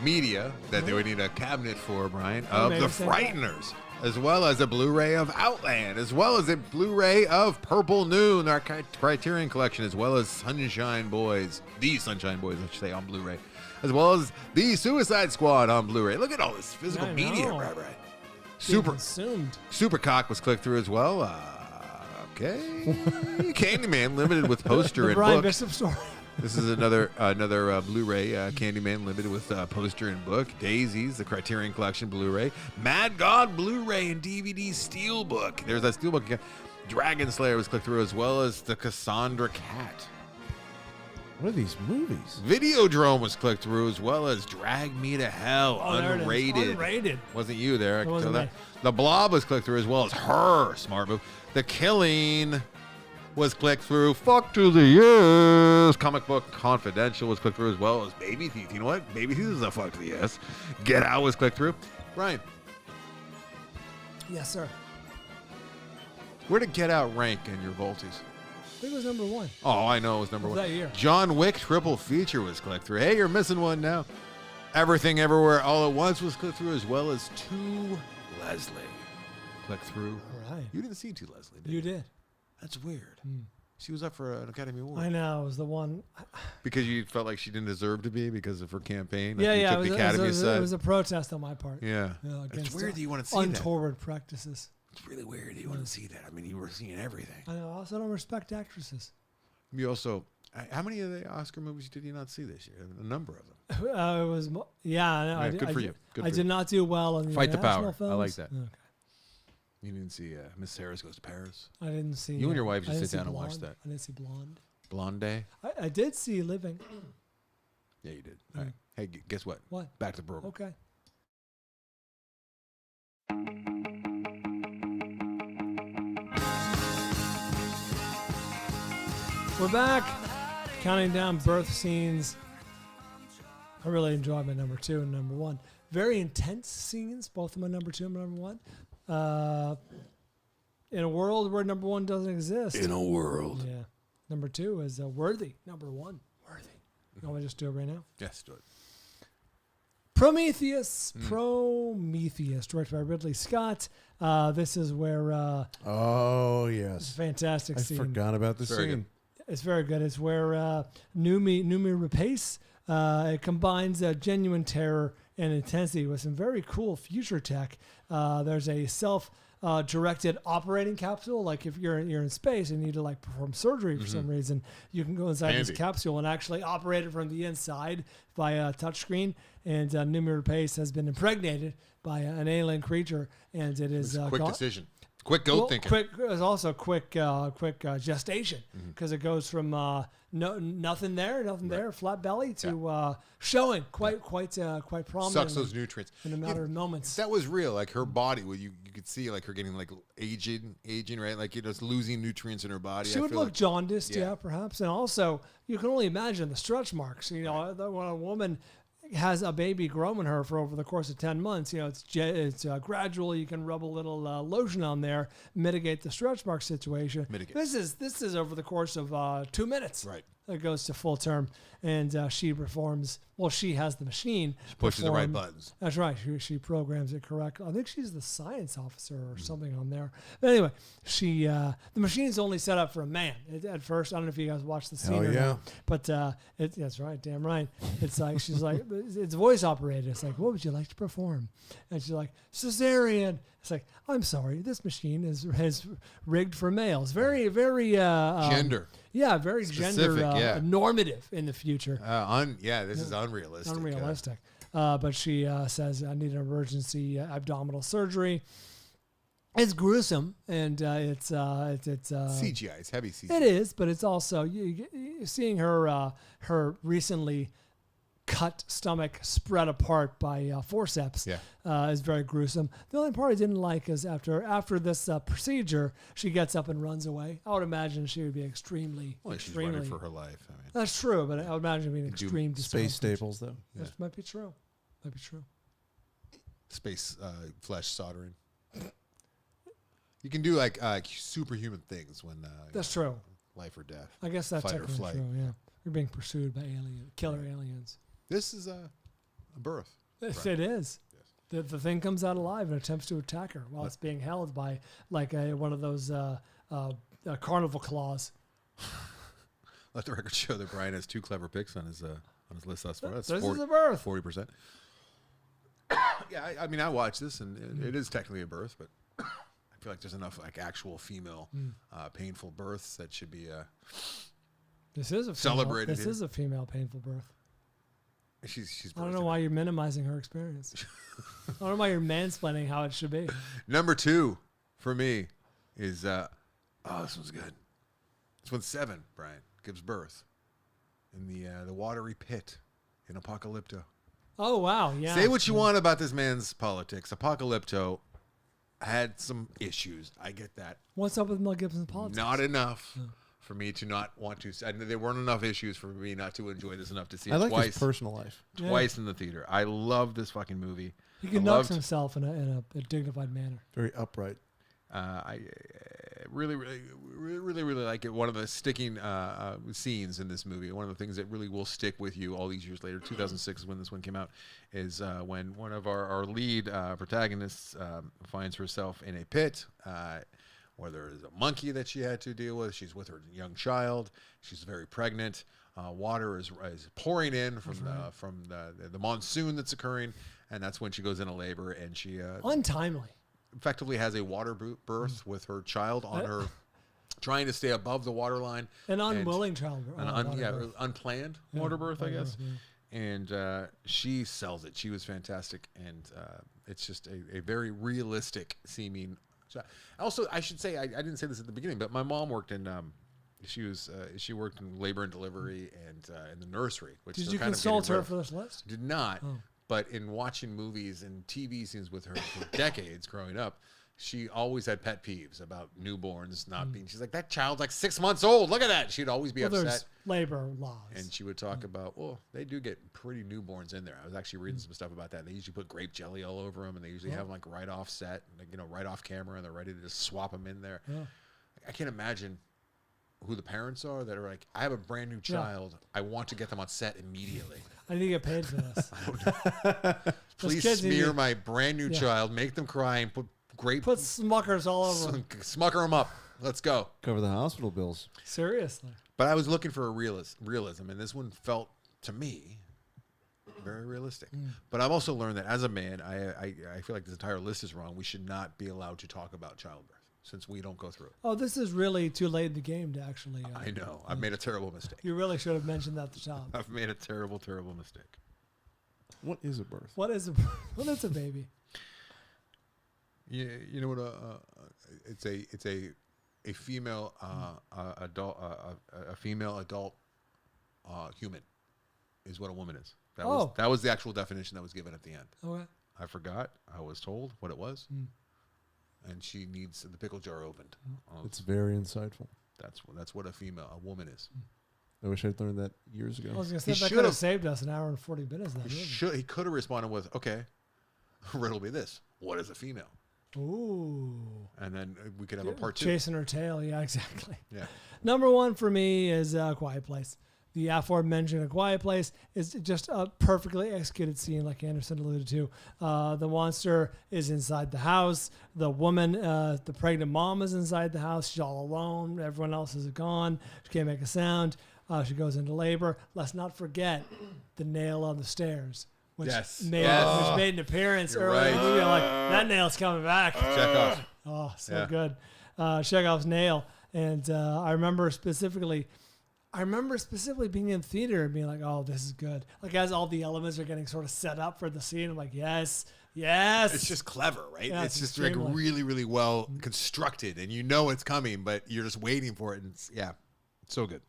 media that they would need a cabinet for, Brian, of The Frighteners, as well as a Blu-ray of Outland, as well as a Blu-ray of Purple Noon, our Criterion Collection, as well as Sunshine Boys, The Sunshine Boys, I should say, on Blu-ray, as well as The Suicide Squad on Blu-ray. Look at all this physical media, right? Super Cock was clicked through as well. Okay. Candyman Limited with poster and Brian book. Bishop story. This is another Blu-ray Candyman Limited with poster and book. Daisies, the Criterion Collection Blu-ray. Mad God Blu-ray and DVD Steelbook. There's that Steelbook again. Dragon Slayer was clicked through, as well as the Cassandra Cat. What are these movies? Videodrome was clicked through, as well as Drag Me to Hell, unrated. Unrated. Wasn't you there? I can tell wasn't that. me. The Blob was clicked through, as well as Her, smart move. The Killing was clicked through. Fuck to the yes. Comic Book Confidential was clicked through, as well as Baby Teeth. You know what? Baby Teeth is a fuck to the yes. Get Out was clicked through. Brian, Yes, sir. where did Get Out rank in your Volties? I think it was number 1. Oh, I know it was number What one. was that year? John Wick triple feature was clicked through. Hey, you're missing one now. Everything Everywhere All at Once was clicked through, as well as To Leslie. Clicked through. All right. You didn't see To Leslie, did You did. That's weird. She was up for an Academy Award. I know. It was the one. Because you felt like she didn't deserve to be because of her campaign. Yeah, you yeah. took the Academy side. It was a protest on my part. Yeah. Against, It's weird that you want to see that. untoward practices. It's really weird that you want to see that. I mean, you were seeing everything. I know. I also don't respect actresses. You also, how many of the Oscar movies did you not see this year? A number of them. It was, yeah. I know. Yeah, good for you. Good I for did not do well on the Fight the international Power. I like films. that. Okay. You didn't see Miss Harris Goes to Paris? I didn't see. You and your wife I should didn't sit see down and watch Blonde. that. I didn't see Blonde. Blonde? I did see Living. Yeah, you did. All right. Hey, guess what? What? Back to the program. Okay. We're back. Counting down birth scenes. I really enjoyed my number 2 and number 1. Very intense scenes, both of my number 2 and my number 1. In a world where number 1 doesn't exist. In a world. Yeah. Number 2 is Worthy. Number 1, Worthy. You want me to just do it right now? Yes, do it. Prometheus, directed by Ridley Scott. This is where Oh, yes. fantastic I scene. forgot about the Very scene. It's very good. It's where Numi Rapace, it combines genuine terror and intensity with some very cool future tech. There's a self-directed operating capsule. Like if you're in space and you need to like perform surgery for some reason, you can go inside this Handy. capsule and actually operate it from the inside via a touchscreen. And Numi Rapace has been impregnated by an alien creature, and it is Quick decision. Quick goat thinking. There's also quick gestation because it goes from nothing there, flat belly to showing quite prominent. Sucks those nutrients in a matter of moments. That was real. Like her body, well, you could see like her getting like aging, right? Like it's losing nutrients in her body. She would look jaundiced, perhaps, and also you can only imagine the stretch marks. You know, when a woman has a baby growing her for over the course of 10 months, you know, it's gradual. You can rub a little lotion on there, mitigate the stretch mark situation. This is over the course of 2 minutes. Right. It goes to full term, and she performs. Well, she has the machine. She pushes the right buttons. That's right. She programs it correctly. I think she's the science officer or something on there. But anyway, the machine's only set up for a man at first. I don't know if you guys watched the scene or not. But that's right. Damn right. It's like she's like it's voice operated. It's like, what would you like to perform? And she's like, cesarean. It's like, I'm sorry, this machine is rigged for males. Very, very gender. Yeah, very Specific, gender normative in the future. This is unrealistic. Unrealistic. But she says, I need an emergency abdominal surgery. It's gruesome, and it's CGI. It's heavy CGI. It is, but it's also seeing her recently cut stomach spread apart by forceps is very gruesome. The only part I didn't like is after this procedure, she gets up and runs away. I would imagine she would be extremely. She's running for her life. I mean, that's true, but I would imagine being extreme. Space staples, though. That might be true. Space flesh soldering. You can do like superhuman things when that's true. Life or death. I guess that's fight or technically flight. true. Yeah, you're being pursued by killer aliens. This is a birth. It is. Yes. The thing comes out alive and attempts to attack her while it's being held by like one of those carnival claws. Let the record show that Bryan has 2 clever picks on his list thus far. That's this is a birth. 40%. Yeah, I mean, I watched this and it is technically a birth, but I feel like there's enough like actual female painful births that should be This is a celebrated. This is a female painful birth. She's I don't know why you're minimizing her experience. I don't know why you're mansplaining how it should be. Number 2 for me is this one's good. This one's 7. Bryan gives birth in the watery pit in Apocalypto. Oh wow! Yeah. Say what you want about this man's politics. Apocalypto had some issues. I get that. What's up with Mel Gibson's politics? Not enough. For me to not want to, and there weren't enough issues for me not to enjoy this enough to see it twice. I like his personal life. Twice in the theater. I love this fucking movie. He conducts himself in a dignified manner. Very upright. I really like it. One of the sticking scenes in this movie, one of the things that really will stick with you all these years later, 2006 is when this one came out, is when one of our lead protagonists finds herself in a pit where there is a monkey that she had to deal with. She's with her young child. She's very pregnant. Water is pouring in from the monsoon that's occurring, and that's when she goes into labor, and she untimely effectively has a water birth with her child on her, trying to stay above the water line. An unwilling childbirth. Unplanned water birth, I guess. Yeah. And she sells it. She was fantastic, and it's just a very realistic seeming. Also, I should say I didn't say this at the beginning, but my mom worked in she worked in labor and delivery and in the nursery. Which did you consult her for this list? Did not. Oh. But in watching movies and TV scenes with her for decades growing up, she always had pet peeves about newborns not being. She's like, that child's like 6 months old. Look at that. She'd always be upset. There's labor laws. And she would talk about, they do get pretty newborns in there. I was actually reading some stuff about that. They usually put grape jelly all over them, and they usually have them like right off set, like, right off camera, and they're ready to just swap them in there. Yeah. I can't imagine who the parents are that are like, I have a brand new child. I want to get them on set immediately. I need to get paid for this. Please smear my brand new child, make them cry, and put Smuckers all over them. Smucker them up. Let's go. Cover the hospital bills. Seriously. But I was looking for a realism, and this one felt, to me, very realistic. But I've also learned that as a man, I feel like this entire list is wrong. We should not be allowed to talk about childbirth since we don't go through it. Oh, this is really too late in the game to actually. I know. I've made a terrible mistake. You really should have mentioned that at the top. I've made a terrible, terrible mistake. What is a birth? What is a baby? Yeah, you know what? it's a female adult a female adult human is what a woman is. That was the actual definition that was given at the end. Okay. I forgot. I was told what it was, and she needs the pickle jar opened. It's very insightful. That's what a woman is. I wish I'd learned that years ago. I was going to say, He that could should've- have saved us an hour and 40 minutes. That movie. He could have responded with, "Okay, riddle me this: what is a female?" Ooh. And then we could have a part two. Chasing her tail. Yeah, exactly. Yeah. Number one for me is A Quiet Place. The aforementioned A Quiet Place is just a perfectly executed scene, like Anderson alluded to. The monster is inside the house. The woman, the pregnant mom, is inside the house. She's all alone. Everyone else is gone. She can't make a sound. She goes into labor. Let's not forget the nail on the stairs, which made an appearance You're earlier in the right. movie. I'm like, that nail's coming back. Check off. Oh, so Yeah. good. Chekhov's nail. And I remember specifically being in theater and being like, oh, this is good. Like, as all the elements are getting sort of set up for the scene, I'm like, yes. It's just clever, right? Yeah, it's just extremely. like really, really well constructed, and you know it's coming, but you're just waiting for it. And it's so good.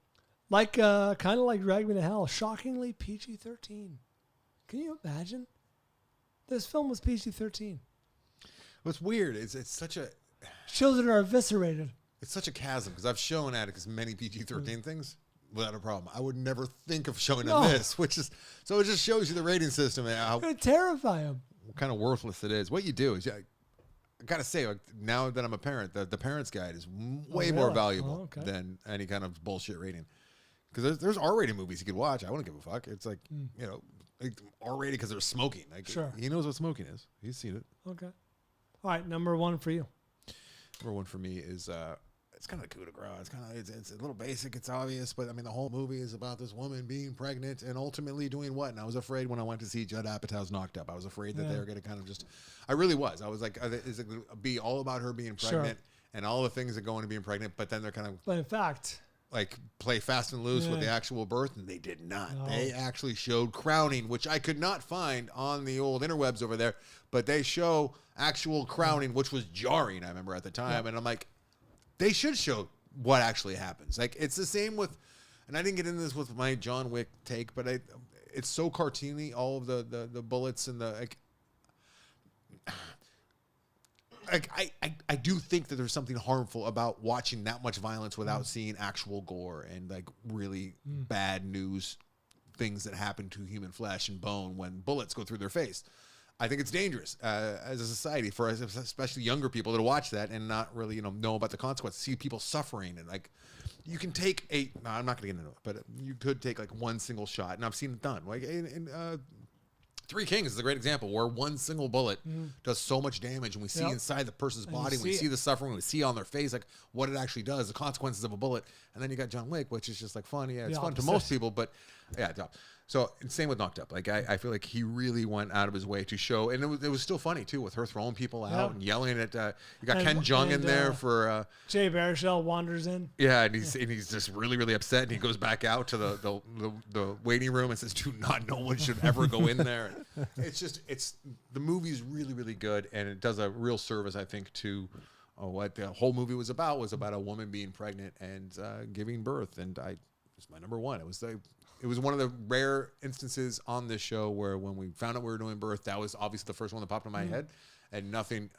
Like, kind of like Drag Me to Hell, shockingly PG-13. Can you imagine? This film was PG-13. What's weird is it's such a Children are eviscerated. chasm because I've shown Atticus many PG-13 things without a problem. I would never think of showing him No. this, which is so it just shows you the rating system and how It'd terrify him. kind of worthless it is. What you do is I gotta say, like, now that I'm a parent, the parent's guide is way more really? valuable Oh, okay. than any kind of bullshit rating. Because there's R-rated movies you could watch. I wouldn't give a fuck. It's like like R-rated because they're smoking. Like, Sure. he knows what smoking is. He's seen it. Okay. All right, number one for you. Number one for me is it's kind of coup de grace. It's a little basic. It's obvious, but I mean the whole movie is about this woman being pregnant and ultimately doing what? And I was afraid when I went to see Judd Apatow's Knocked Up. I was afraid that they were going to kind of just. I really was. I was like, is it going to be all about her being pregnant and all the things that go into being pregnant? But then they're kind of But in fact, like play fast and loose with the actual birth, and they did not. No. They actually showed crowning, which I could not find on the old interwebs over there, but they show actual crowning, which was jarring, I remember at the time. And I'm like, they should show what actually happens. Like, it's the same with, and I didn't get into this with my John Wick take, but it's so cartoony, all of the bullets and the, I do think that there's something harmful about watching that much violence without seeing actual gore and like really bad news things that happen to human flesh and bone when bullets go through their face. I think it's dangerous as a society for us, especially younger people, to watch that and not really know about the consequences. See people suffering and like you can take I'm not going to get into it, but you could take like one single shot, and I've seen it done. Like in Three Kings is a great example where one single bullet does so much damage, and we see inside the person's body, we see the suffering, we see on their face like what it actually does, the consequences of a bullet. And then you got John Wick, which is just like fun. Yeah, it's fun to most people, but yeah. So same with Knocked Up. Like I feel like he really went out of his way to show, and it was still funny too with her throwing people out and yelling at. You got Ken Jeong in there for. Jay Baruchel wanders in. Yeah, and he's just really, really upset, and he goes back out to the waiting room and says, "Do not, no one should ever go in there." It's the movie's really, really good, and it does a real service, I think, to what the whole movie was about a woman being pregnant and giving birth, and it's my number one. It was one of the rare instances on this show where when we found out we were doing birth, that was obviously the first one that popped in my head, and nothing.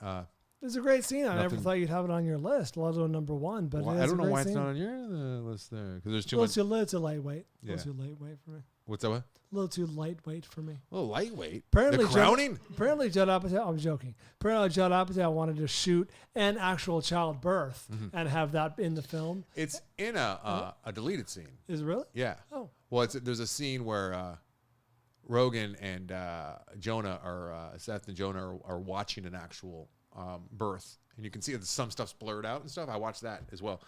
It's a great scene. I never thought you'd have it on your list, let alone number one. But I don't know why it's not on your list there, because there's too much. A little too lightweight. A little too lightweight for me. What's that? What? A little too lightweight for me. A little lightweight. Apparently, the crowning. Apparently, Judd Apatow. I'm joking. Apparently, Judd Apatow wanted to shoot an actual childbirth and have that in the film. It's in a deleted scene. Is it really? Yeah. Oh. Well, there's a scene where Rogan and Jonah Seth and Jonah are watching an actual birth. And you can see that some stuff's blurred out and stuff. I watched that as well.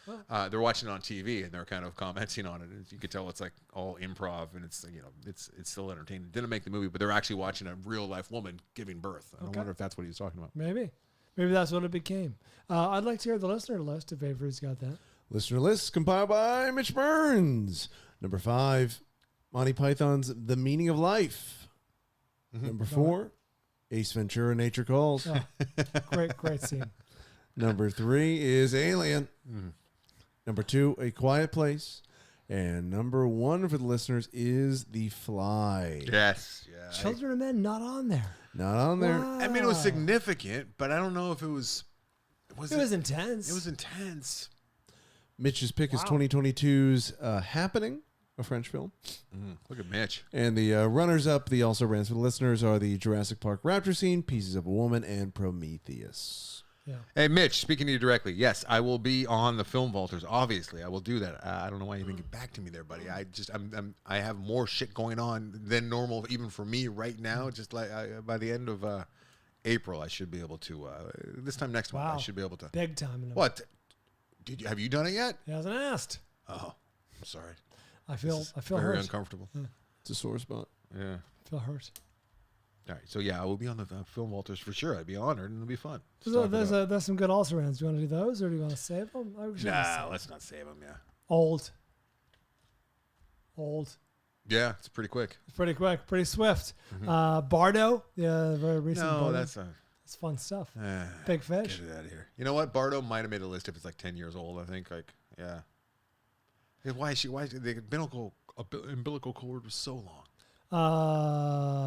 They're watching it on TV and they're kind of commenting on it. And you can tell it's like all improv and it's it's still entertaining. It didn't make the movie, but they're actually watching a real life woman giving birth. I wonder if that's what he was talking about. Maybe that's what it became. I'd like to hear the listener list if Avery's got that. Listener list compiled by Mitch Burns. Number 5, Monty Python's The Meaning of Life. Number 4, Ace Ventura: Nature Calls. Oh, great scene. Number 3 is Alien. Number 2, A Quiet Place. And number 1 for the listeners is The Fly. Yes. Yeah. Children of Men not on there. Not on there. I mean, it was significant, but I don't know if it was. It was intense. It was intense. Mitch's pick is 2022's Happening, a French film. Look at Mitch. And the runners-up, the also rans for the listeners, are the Jurassic Park raptor scene, Pieces of a Woman, and Prometheus. Yeah. Hey, Mitch, speaking to you directly, yes, I will be on the Film Vaulters. Obviously, I will do that. I don't know why you didn't get back to me there, buddy. I have more shit going on than normal, even for me right now. Just like by the end of April, I should be able to. This time next month, I should be able to. Big time. What? Have you done it yet? He hasn't asked. Oh, I'm sorry. I feel very hurt. uncomfortable. It's a sore spot. Yeah. I feel hurt. All right, so yeah, I will be on the Film Walters for sure. I'd be honored, and it'll be fun. There's some good also rans. Do you want to do those, or do you want to save them? Nah, let's not save them. Yeah. Old. Yeah, it's pretty quick. It's pretty quick, pretty swift. Bardo, very recent. No, Bardo. that's It's fun stuff. Big Fish. Get it out of here. You know what? Bardo might have made a list if it's like 10 years old. I think yeah. Why the umbilical cord was so long?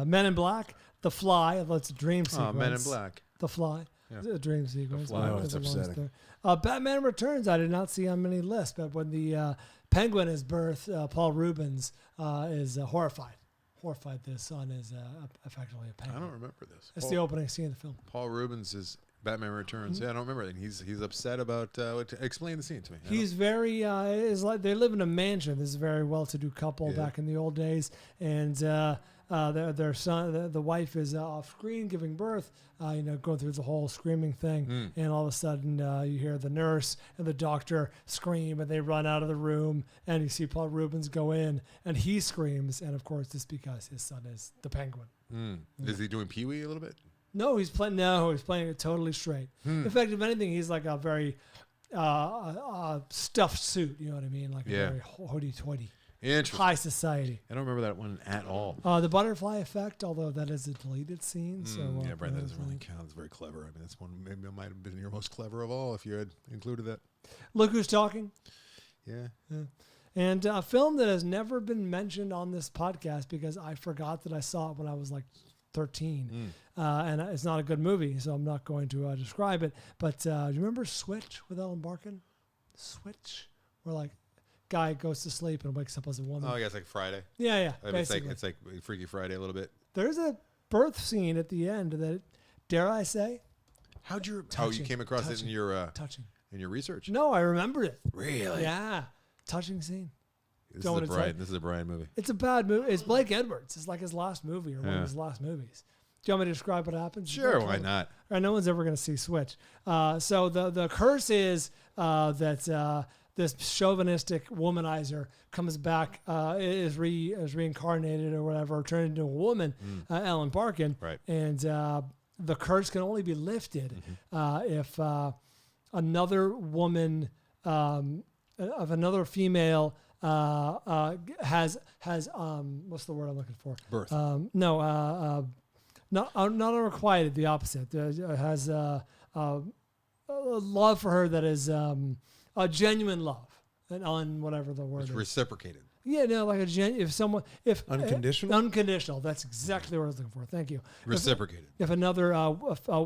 Men in Black, The Fly. That's a dream sequence. Men in Black. The Fly. Yeah. It's a dream sequence. Fly. Oh, it's upsetting. Batman Returns, I did not see on many lists, but when the Penguin is birthed, Paul Rubens is horrified. Horrified that his son is effectively a penguin. I don't remember this. It's the opening scene of the film. Paul Rubens is Batman Returns. Yeah, I don't remember it. He's upset about. Explain the scene to me. He's very is like they live in a mansion. This is a very well-to-do couple back in the old days, and their son, the wife, is off screen giving birth. Going through the whole screaming thing, and all of a sudden you hear the nurse and the doctor scream, and they run out of the room, and you see Paul Rubens go in, and he screams, and of course this because his son is the Penguin. Is he doing Pee-wee a little bit? No, he's playing. No, he's playing it totally straight. In fact, if anything, he's like a very stuffed suit. You know what I mean? Like a very hoity-toity, Interesting. high society. I don't remember that one at all. The butterfly effect, although that is a deleted scene. So Yeah, Bryan, that doesn't really count. It's very clever. I mean, that's one. Maybe it might have been your most clever of all if you had included that. Look Who's Talking. Yeah. And a film that has never been mentioned on this podcast because I forgot that I saw it when I was like 13. And it's not a good movie, so I'm not going to describe it. But do you remember Switch with Ellen Barkin? Switch? Where like guy goes to sleep and wakes up as a woman. Oh, yeah, it's like Friday. Yeah. I mean, it's like Freaky Friday a little bit. There's a birth scene at the end that, dare I say? How'd you? Touching, you came across it in your touching. In your research? No, I remembered it. Really? Yeah. Touching scene. This is a Bryan movie. It's a bad movie. It's Blake Edwards. It's like his last movie or one of his last movies. Do you want me to describe what happens? Sure, why not? No one's ever going to see Switch. So the curse is that this chauvinistic womanizer comes back, is reincarnated or whatever, turned into a woman, Ellen Barkin. Right. And the curse can only be lifted if another woman of another female has what's the word I'm looking for? Birth. Not unrequited. The opposite. Has a love for her that is a genuine love, and whatever the word It's is. reciprocated. Yeah, no, like if Unconditional? Unconditional. That's exactly what I was looking for. Thank you. Reciprocated. If another a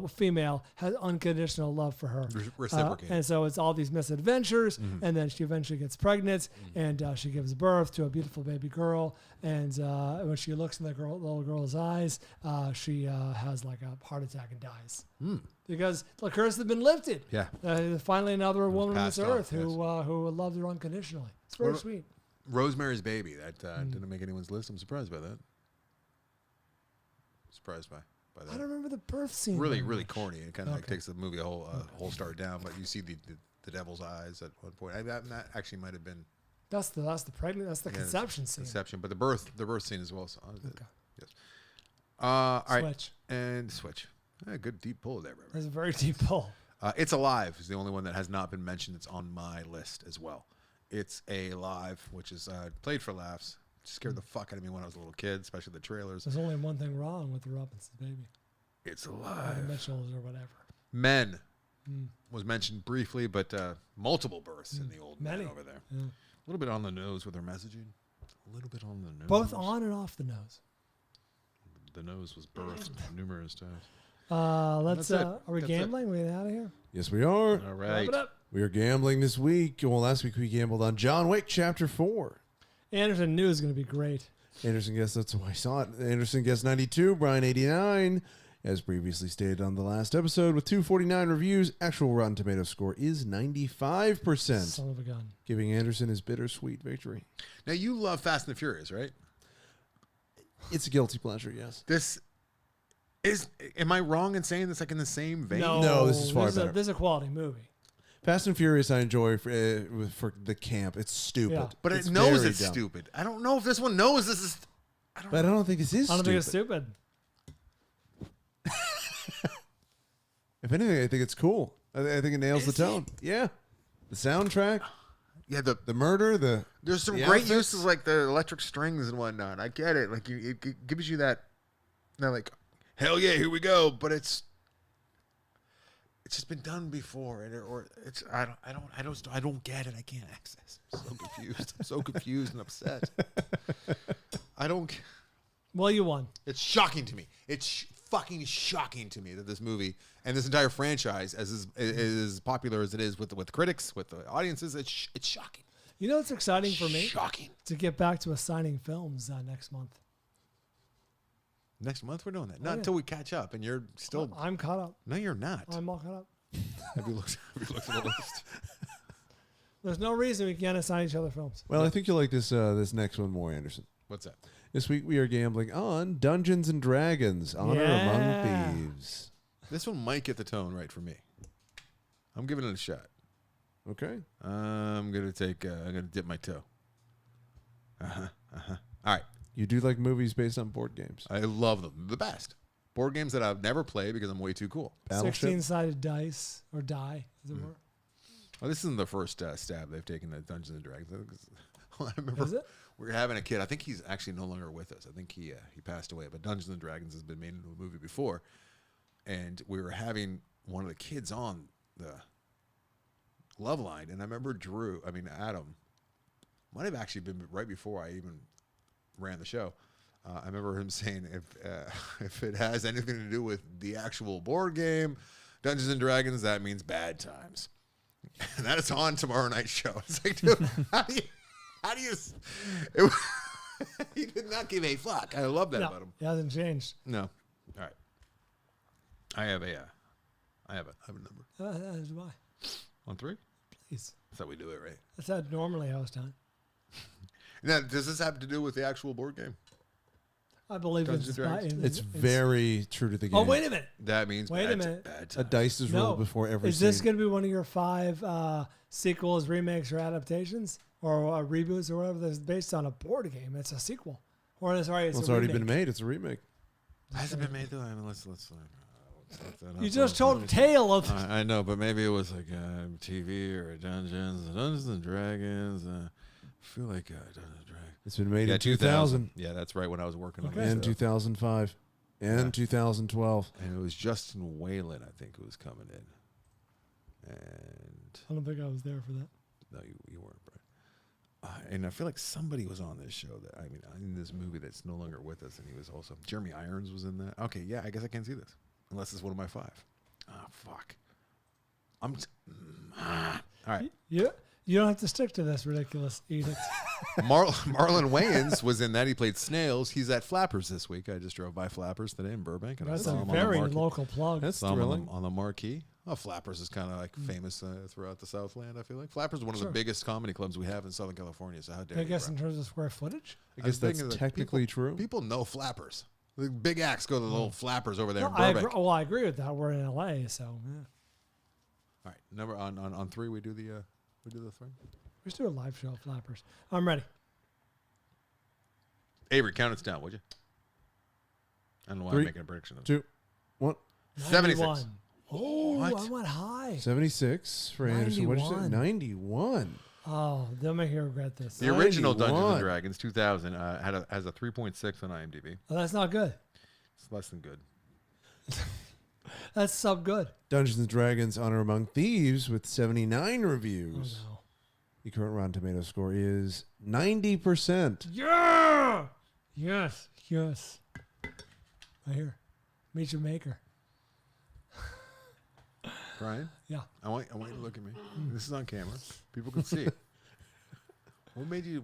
female has unconditional love for her, Reciprocated. and so it's all these misadventures, and then she eventually gets pregnant, and she gives birth to a beautiful baby girl, and when she looks in the little girl's eyes, she has like a heart attack and dies. Because the curse has been lifted. Yeah. Finally, another woman on this passed on, earth who loved her unconditionally. It's very sweet. Rosemary's Baby. That didn't make anyone's list. I'm surprised by that. Surprised by that. I don't remember the birth scene. Really, really corny. It kind of like takes the movie a whole start down. But you see the devil's eyes at one point. That actually might have been. That's the conception scene. Conception, but the birth scene as well. So, yes. All right. Switch. And Switch. Good deep pull there. There's a very deep pull. It's Alive is the only one that has not been mentioned. It's on my list as well. It's Alive, which is played for laughs. Scared the fuck out of me when I was a little kid, especially the trailers. There's only one thing wrong with the Robinsons, baby. It's Or the Alive. Mitchells or whatever. Men. was mentioned briefly, but multiple births in the old man Many. over there. Yeah. A little bit on the nose with their messaging. A little bit on the nose. Both on and off the nose. The nose was birthed numerous times. Let's. That's it. Are we That's it. gambling? We get out of here. Yes, we are. All Wrap right. it up. We are gambling this week. Well, last week we gambled on John Wick Chapter 4. Anderson knew it was going to be great. Anderson guessed, that's why I saw it. Anderson guessed 92, Bryan 89. As previously stated on the last episode, with 249 reviews, actual Rotten Tomatoes score is 95%, Son of a gun. giving Anderson his bittersweet victory. Now, you love Fast and the Furious, right? It's a guilty pleasure, yes. This is, am I wrong in saying this like in the same vein? No, this is far better. This is a quality movie. Fast and Furious I enjoy for the camp. It's stupid. Yeah. But It's it knows very it's dumb. stupid. I don't know if this one knows this is. But I don't think this is I don't stupid. think it's stupid. If anything, I think it's cool. I think it nails the tone. Yeah. The soundtrack, Yeah, the murder, there's some the great outfits. uses like the electric strings and whatnot. I get it. Like it gives you that, like, hell yeah, here we go. But it's just been done before, or it's I don't get it. I can't access. I'm so confused. I'm so confused and upset. I don't. Well, you won. It's shocking to me. It's fucking shocking to me that this movie and this entire franchise, as popular as it is with the critics, with the audiences, it's shocking. You know what's exciting for me? Shocking. To get back to assigning films next month. Next month we're doing that. Oh, Not yeah. until we catch up, and you're still. I'm caught up. No, you're not. I'm all caught up. Have you looked at the list? There's no reason we can't assign each other films. Well, I think you'll like this this next one more, Anderson. What's that? This week we are gambling on Dungeons and Dragons: Honor Yeah. Among Thieves. This one might get the tone right for me. I'm giving it a shot. Okay. I'm gonna dip my toe. All right. You do like movies based on board games. I love them. The best board games that I've never played because I'm way too cool. Battleship. 16-sided dice or die, as it were. Well, this isn't the first stab they've taken at Dungeons and Dragons. I remember Is it? we were having a kid. I think he's actually no longer with us. I think he passed away. But Dungeons and Dragons has been made into a movie before, and we were having one of the kids on the love line, and I remember Adam might have actually been right before I even ran the show. I remember him saying if it has anything to do with the actual board game, Dungeons and Dragons, that means bad times. And that is on tomorrow night's show. It's like, dude, how do you? He did not give a fuck. I love that No, about him. it hasn't changed. No. All right. I have a number As do I. on 3. Please. That's how we do it, right? That's how normally I was done. Now, does this have to do with the actual board game? I believe Dungeons it's and Dragons? It's very true to the game. Oh, wait a minute. That means Wait a bad, minute. bad A times. dice is rolled before every Is this scene. going to be one of your 5 sequels, remakes, or adaptations? Or reboots or whatever that's based on a board game? It's a sequel. Or it's already, Well, it's already been made. It's a remake. Has it been made though? I mean, let's You just told a tale of... I know, but maybe it was like a TV or a Dungeons and Dragons. I feel like Dungeons and Dragons. It's been made Yeah, in 2000 Yeah, that's right. When I was working on Okay. it, and 2005 and 2012. and it was Justin Whalen, I think, who was coming in. And I don't think I was there for that. no, you weren't, Bryan. And I feel like somebody was on this show that in this movie that's no longer with us, and he was also Jeremy Irons was in that. Okay, yeah, I guess I can't see this unless it's one of my 5. Oh fuck. All right. You don't have to stick to this ridiculous edict. Marlon Wayans was in that. He played Snails. He's at Flappers this week. I just drove by Flappers today in Burbank, and That's I saw a him very on the marquee. local plug. That's Saw him thrilling. on the marquee. Oh, Flappers is kind of like famous throughout the Southland. I feel like Flappers is one of Sure. the biggest comedy clubs we have in Southern California. So how dare I you? guess bro. in terms of square footage. I I guess was that's thinking that technically true. People know Flappers. The big acts go to the little Flappers over there No, in I Burbank. agree, well, I agree with that. We're in LA, so yeah. All right, number on 3 we do the 3. We should do a live show of Flappers. I'm ready. Avery, count us down, would you? I don't know why 3, I'm making a prediction. 2, 1. 76. 91. Oh, What? I went high. 76 for Anderson. What did you say? 91. 91. Oh, they'll make you regret this. The original Dungeons 91. and Dragons 2000 has a 3.6 on IMDb. Oh, that's not good. It's less than good. That's so good. Dungeons and Dragons: Honor Among Thieves with 79 reviews. Oh, no. The current Rotten Tomato score is 90%. Yeah. Yes. Yes. Right here. Meet your maker. Bryan, Yeah. I want you to look at me. This is on camera. People can see. What made you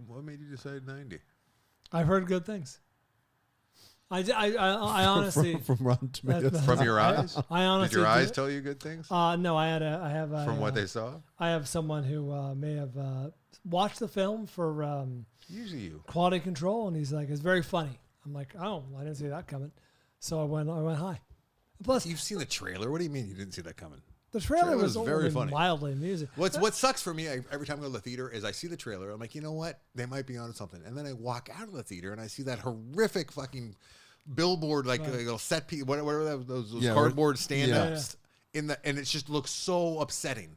decide 90? I've heard good things. I honestly from Rotten Tomatoes. From your eyes? I honestly Did your eyes do- tell you good things? No, I have From what they saw? I have someone who may have watched the film for Usually you. quality control, and he's like, it's very funny. I'm like, oh, I didn't see that coming. So I went high. Plus, You've seen the trailer. What do you mean you didn't see that coming? the trailer was was very only funny. mildly amusing. What sucks for me every time I go to the theater is I see the trailer. I'm like, you know what? They might be onto something. And then I walk out of the theater and I see that horrific fucking billboard, like a little set piece, whatever those cardboard stand-ups and it just looks so upsetting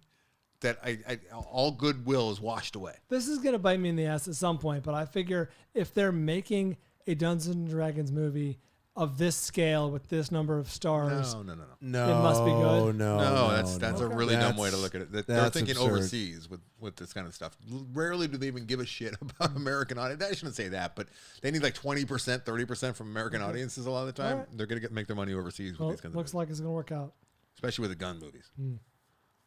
that I all goodwill is washed away. This is gonna bite me in the ass at some point, but I figure if they're making a Dungeons and Dragons movie of this scale with this number of stars, No. No, It must be good. No, That's a really dumb way to look at it. They're that's thinking absurd. overseas with this kind of stuff. Rarely do they even give a shit about American audience. I shouldn't say that, but they need like 20%, 30% from American audiences a lot of the time. All right. They're going to make their money overseas with well, these kinds of looks movies. like it's gonna work out. Especially with the gun movies.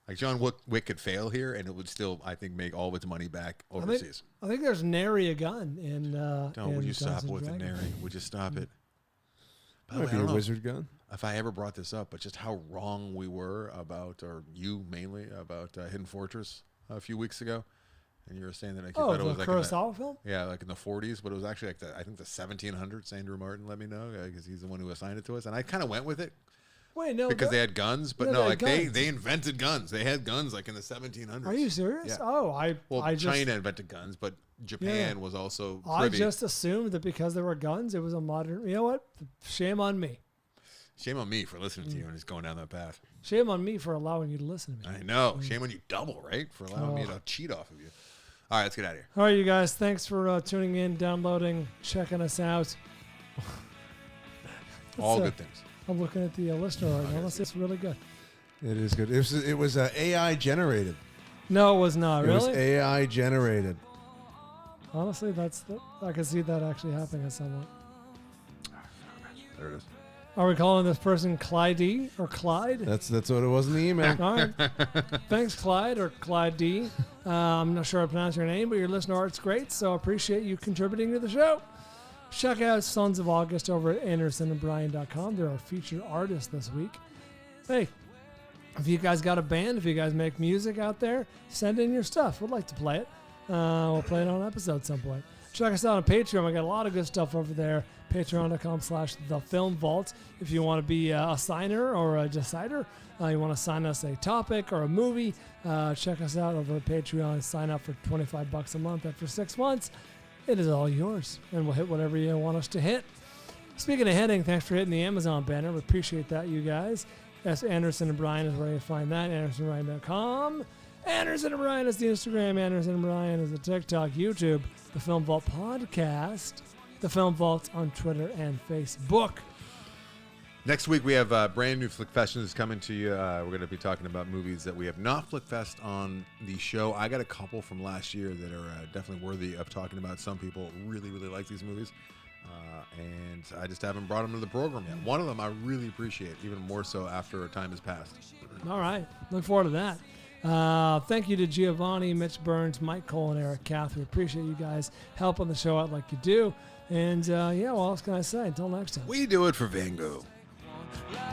Like John Wick could fail here, and it would still, I think, make all of its money back overseas. I think there's nary a gun in. Don't, would you stop Dungeons and with the Dragons. narrating? Would you stop it? By the Might way, I be a don't know wizard gun. if I ever brought this up, but just how wrong we were about, or you mainly, about Hidden Fortress a few weeks ago. And you were saying that you Oh, thought it the was like in Kurosawa film? yeah, like in the 40s, but it was actually like I think the 1700s. Andrew Martin let me know because he's the one who assigned it to us, and I kind of went with it Wait, no. because they had guns, but Yeah, no, they had like guns. they invented guns. They had guns like in the 1700s. Are you serious? Yeah. Oh, Well, I just China invented guns, but Japan was also I privy. just assumed that because there were guns, it was a modern. You know what? Shame on me. Shame on me for listening to you and just going down that path. Shame on me for allowing you to listen to me. I know. Shame on you double, right? For allowing me to cheat off of you. All right, let's get out of here. All right, you guys. Thanks for tuning in, downloading, checking us out. All uh, good things. I'm looking at the listener right now. It's really good. It is good. It was AI generated. No, it was not. It was Really? AI generated. Honestly, I can see that actually happening at someone. There it is. Are we calling this person Clyde or Clyde? That's what it was in the email. All right. Thanks, Clyde or Clyde D. I'm not sure how to pronounce your name, but your listener art's great, so I appreciate you contributing to the show. Check out Sons of August over at AndersonandBryan.com. They're our featured artists this week. Hey, if you guys got a band, if you guys make music out there, send in your stuff. We'd like to play it. We'll play it on an episode at some point. Check us out on Patreon. We got a lot of good stuff over there. Patreon.com/thefilmvault. If you want to be a signer or a decider, you want to sign us a topic or a movie, check us out over at Patreon. Sign up for $25 a month after 6 months. It is all yours, and we'll hit whatever you want us to hit. Speaking of hitting, thanks for hitting the Amazon banner. We appreciate that, you guys. That's Anderson and Bryan is where you find that. AndersonandBryan.com. Anderson and Bryan is the Instagram. Anderson and Bryan is the TikTok, YouTube, the Film Vault podcast, the Film Vault on Twitter and Facebook. Next week, we have brand new Flick Festions coming to you. We're going to be talking about movies that we have not Flick Fest on the show. I got a couple from last year that are definitely worthy of talking about. Some people really, really like these movies, and I just haven't brought them to the program yet. One of them I really appreciate, even more so after a time has passed. All right. Look forward to that. Thank you to Giovanni, Mitch Burns, Mike Cole, and Eric Cath. We appreciate you guys helping the show out like you do. And, what else can I say? Until next time. We do it for Van Gogh. Like